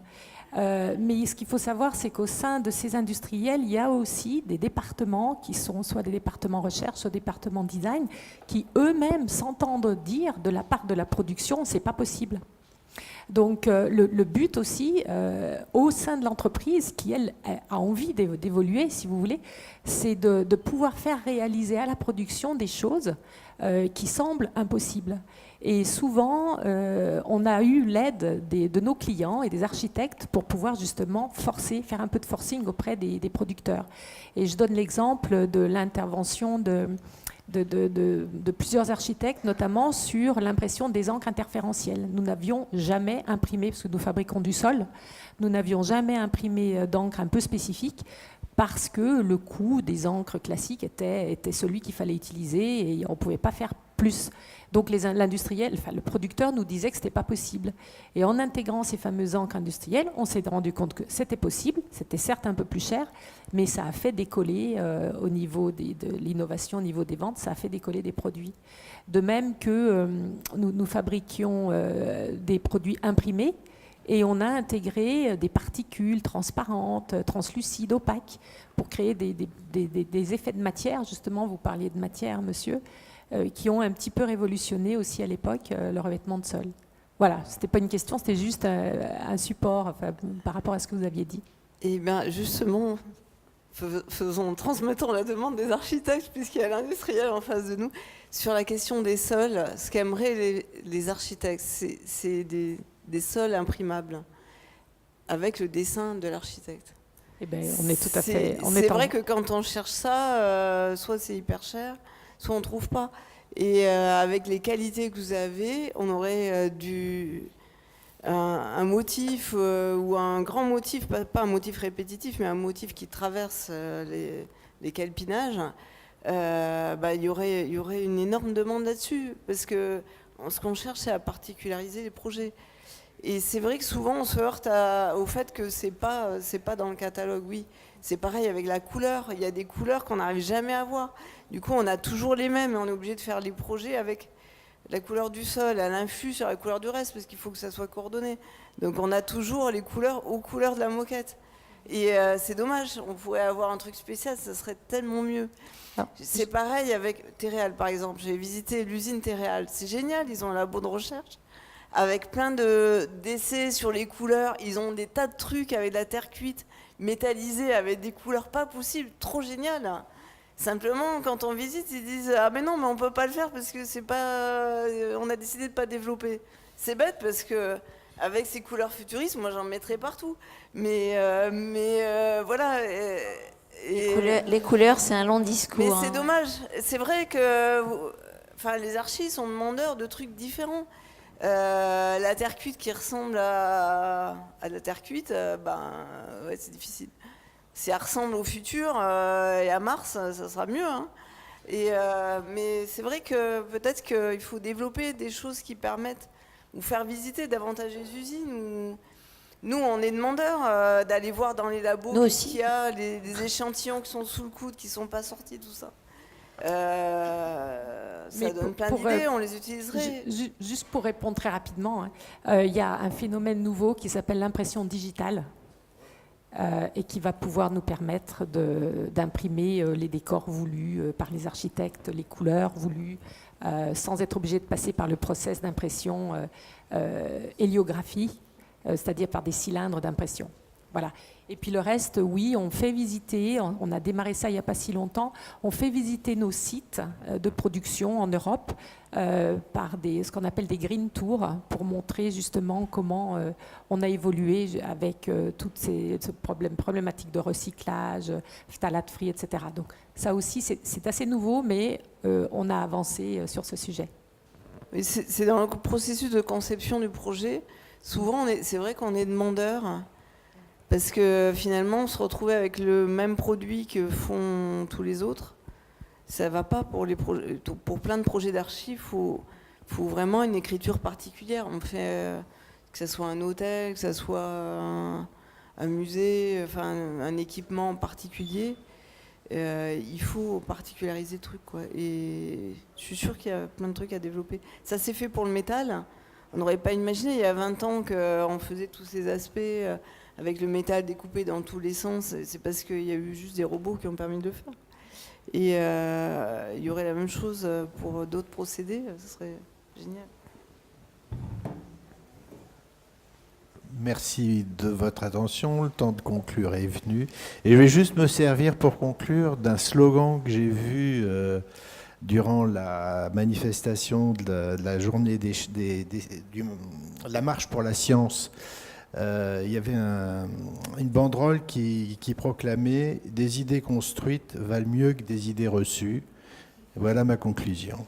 Speaker 7: Mais ce qu'il faut savoir, c'est qu'au sein de ces industriels, il y a aussi des départements qui sont soit des départements recherche, soit des départements design, qui eux-mêmes s'entendent dire de la part de la production, c'est pas possible. Donc le but aussi, au sein de l'entreprise, qui elle a envie d'évoluer, si vous voulez, c'est de pouvoir faire réaliser à la production des choses qui semblent impossibles. Et souvent, on a eu l'aide de nos clients et des architectes pour pouvoir justement faire un peu de forcing auprès des producteurs. Et je donne l'exemple de l'intervention de plusieurs architectes, notamment sur l'impression des encres interférentielles. Nous n'avions jamais imprimé, parce que nous fabriquons du sol, nous n'avions jamais imprimé d'encre un peu spécifique parce que le coût des encres classiques était celui qu'il fallait utiliser et on ne pouvait pas faire plus. Donc l'industriel, le producteur nous disait que ce n'était pas possible. Et en intégrant ces fameuses encres industrielles, on s'est rendu compte que c'était possible, c'était certes un peu plus cher, mais ça a fait décoller au niveau de l'innovation, au niveau des ventes, ça a fait décoller des produits. De même que nous fabriquions des produits imprimés et on a intégré des particules transparentes, translucides, opaques, pour créer des effets de matière. Justement, vous parliez de matière, monsieur, qui ont un petit peu révolutionné aussi à l'époque le revêtement de sol. Voilà, ce n'était pas une question, c'était juste un support par rapport à ce que vous aviez dit.
Speaker 3: Et bien justement, transmettons la demande des architectes, puisqu'il y a l'industriel en face de nous, sur la question des sols. Ce qu'aimeraient les architectes, c'est des sols imprimables, avec le dessin de l'architecte.
Speaker 7: Eh ben, on est tout à fait...
Speaker 3: C'est vrai que quand on cherche ça, soit c'est hyper cher, soit on ne trouve pas. Et avec les qualités que vous avez, on aurait un motif ou un grand motif, pas un motif répétitif, mais un motif qui traverse les calpinages. Il y aurait une énorme demande là-dessus, parce que ce qu'on cherche, c'est à particulariser les projets. Et c'est vrai que souvent, on se heurte au fait que c'est pas dans le catalogue, oui. C'est pareil avec la couleur. Il y a des couleurs qu'on n'arrive jamais à voir. Du coup, on a toujours les mêmes et on est obligé de faire les projets avec la couleur du sol, à l'infus sur la couleur du reste, parce qu'il faut que ça soit coordonné. Donc on a toujours les couleurs aux couleurs de la moquette. Et c'est dommage, on pourrait avoir un truc spécial, ça serait tellement mieux. C'est pareil avec Terreal, par exemple. J'ai visité l'usine Terreal. C'est génial, ils ont un labo de recherche avec plein d'essais sur les couleurs. Ils ont des tas de trucs avec de la terre cuite, métallisée, avec des couleurs pas possibles, trop génial. Simplement, quand on visite, ils disent « Ah mais non, mais on peut pas le faire parce que c'est pas... on a décidé de pas développer. » C'est bête parce que avec ces couleurs futuristes, moi j'en mettrais partout. Mais voilà.
Speaker 2: Les couleurs, c'est un long discours.
Speaker 3: Mais c'est dommage. C'est vrai que les archis sont demandeurs de trucs différents. La terre cuite qui ressemble à la terre cuite, ouais, c'est difficile. Si elle ressemble au futur et à Mars, ça sera mieux. Hein. Mais c'est vrai que peut-être qu'il faut développer des choses qui permettent ou faire visiter davantage les usines. Nous, on est demandeurs d'aller voir dans les labos qu'il y a, les échantillons qui sont sous le coude, qui ne sont pas sortis, tout ça. Ça donne plein d'idées, on les utiliserait.
Speaker 7: Juste pour répondre très rapidement, hein, il y a un phénomène nouveau qui s'appelle l'impression digitale et qui va pouvoir nous permettre d'imprimer les décors voulus par les architectes, les couleurs voulues, sans être obligé de passer par le process d'impression héliographie, c'est-à-dire par des cylindres d'impression. Voilà. Et puis le reste, oui, on fait visiter, on a démarré ça il n'y a pas si longtemps, on fait visiter nos sites de production en Europe par ce qu'on appelle des green tours pour montrer justement comment on a évolué avec toutes ces problématiques de recyclage, phthalate free, etc. Donc ça aussi, c'est assez nouveau, mais on a avancé sur ce sujet.
Speaker 3: C'est dans le processus de conception du projet. Souvent, c'est vrai qu'on est demandeur. Parce que finalement, se retrouver avec le même produit que font tous les autres, ça ne va pas pour plein de projets d'archives. Il faut vraiment une écriture particulière. On fait que ce soit un hôtel, que ce soit un musée, enfin un équipement particulier. Il faut particulariser le truc, quoi. Et je suis sûre qu'il y a plein de trucs à développer. Ça s'est fait pour le métal. On n'aurait pas imaginé il y a 20 ans qu'on faisait tous ces aspects avec le métal découpé dans tous les sens. C'est parce qu'il y a eu juste des robots qui ont permis de le faire. Et il y aurait la même chose pour d'autres procédés. Ce serait génial.
Speaker 1: Merci de votre attention. Le temps de conclure est venu. Et je vais juste me servir pour conclure d'un slogan que j'ai vu durant la manifestation de la journée de la marche pour la science. Il y avait une banderole qui proclamait « Des idées construites valent mieux que des idées reçues ». Voilà ma conclusion.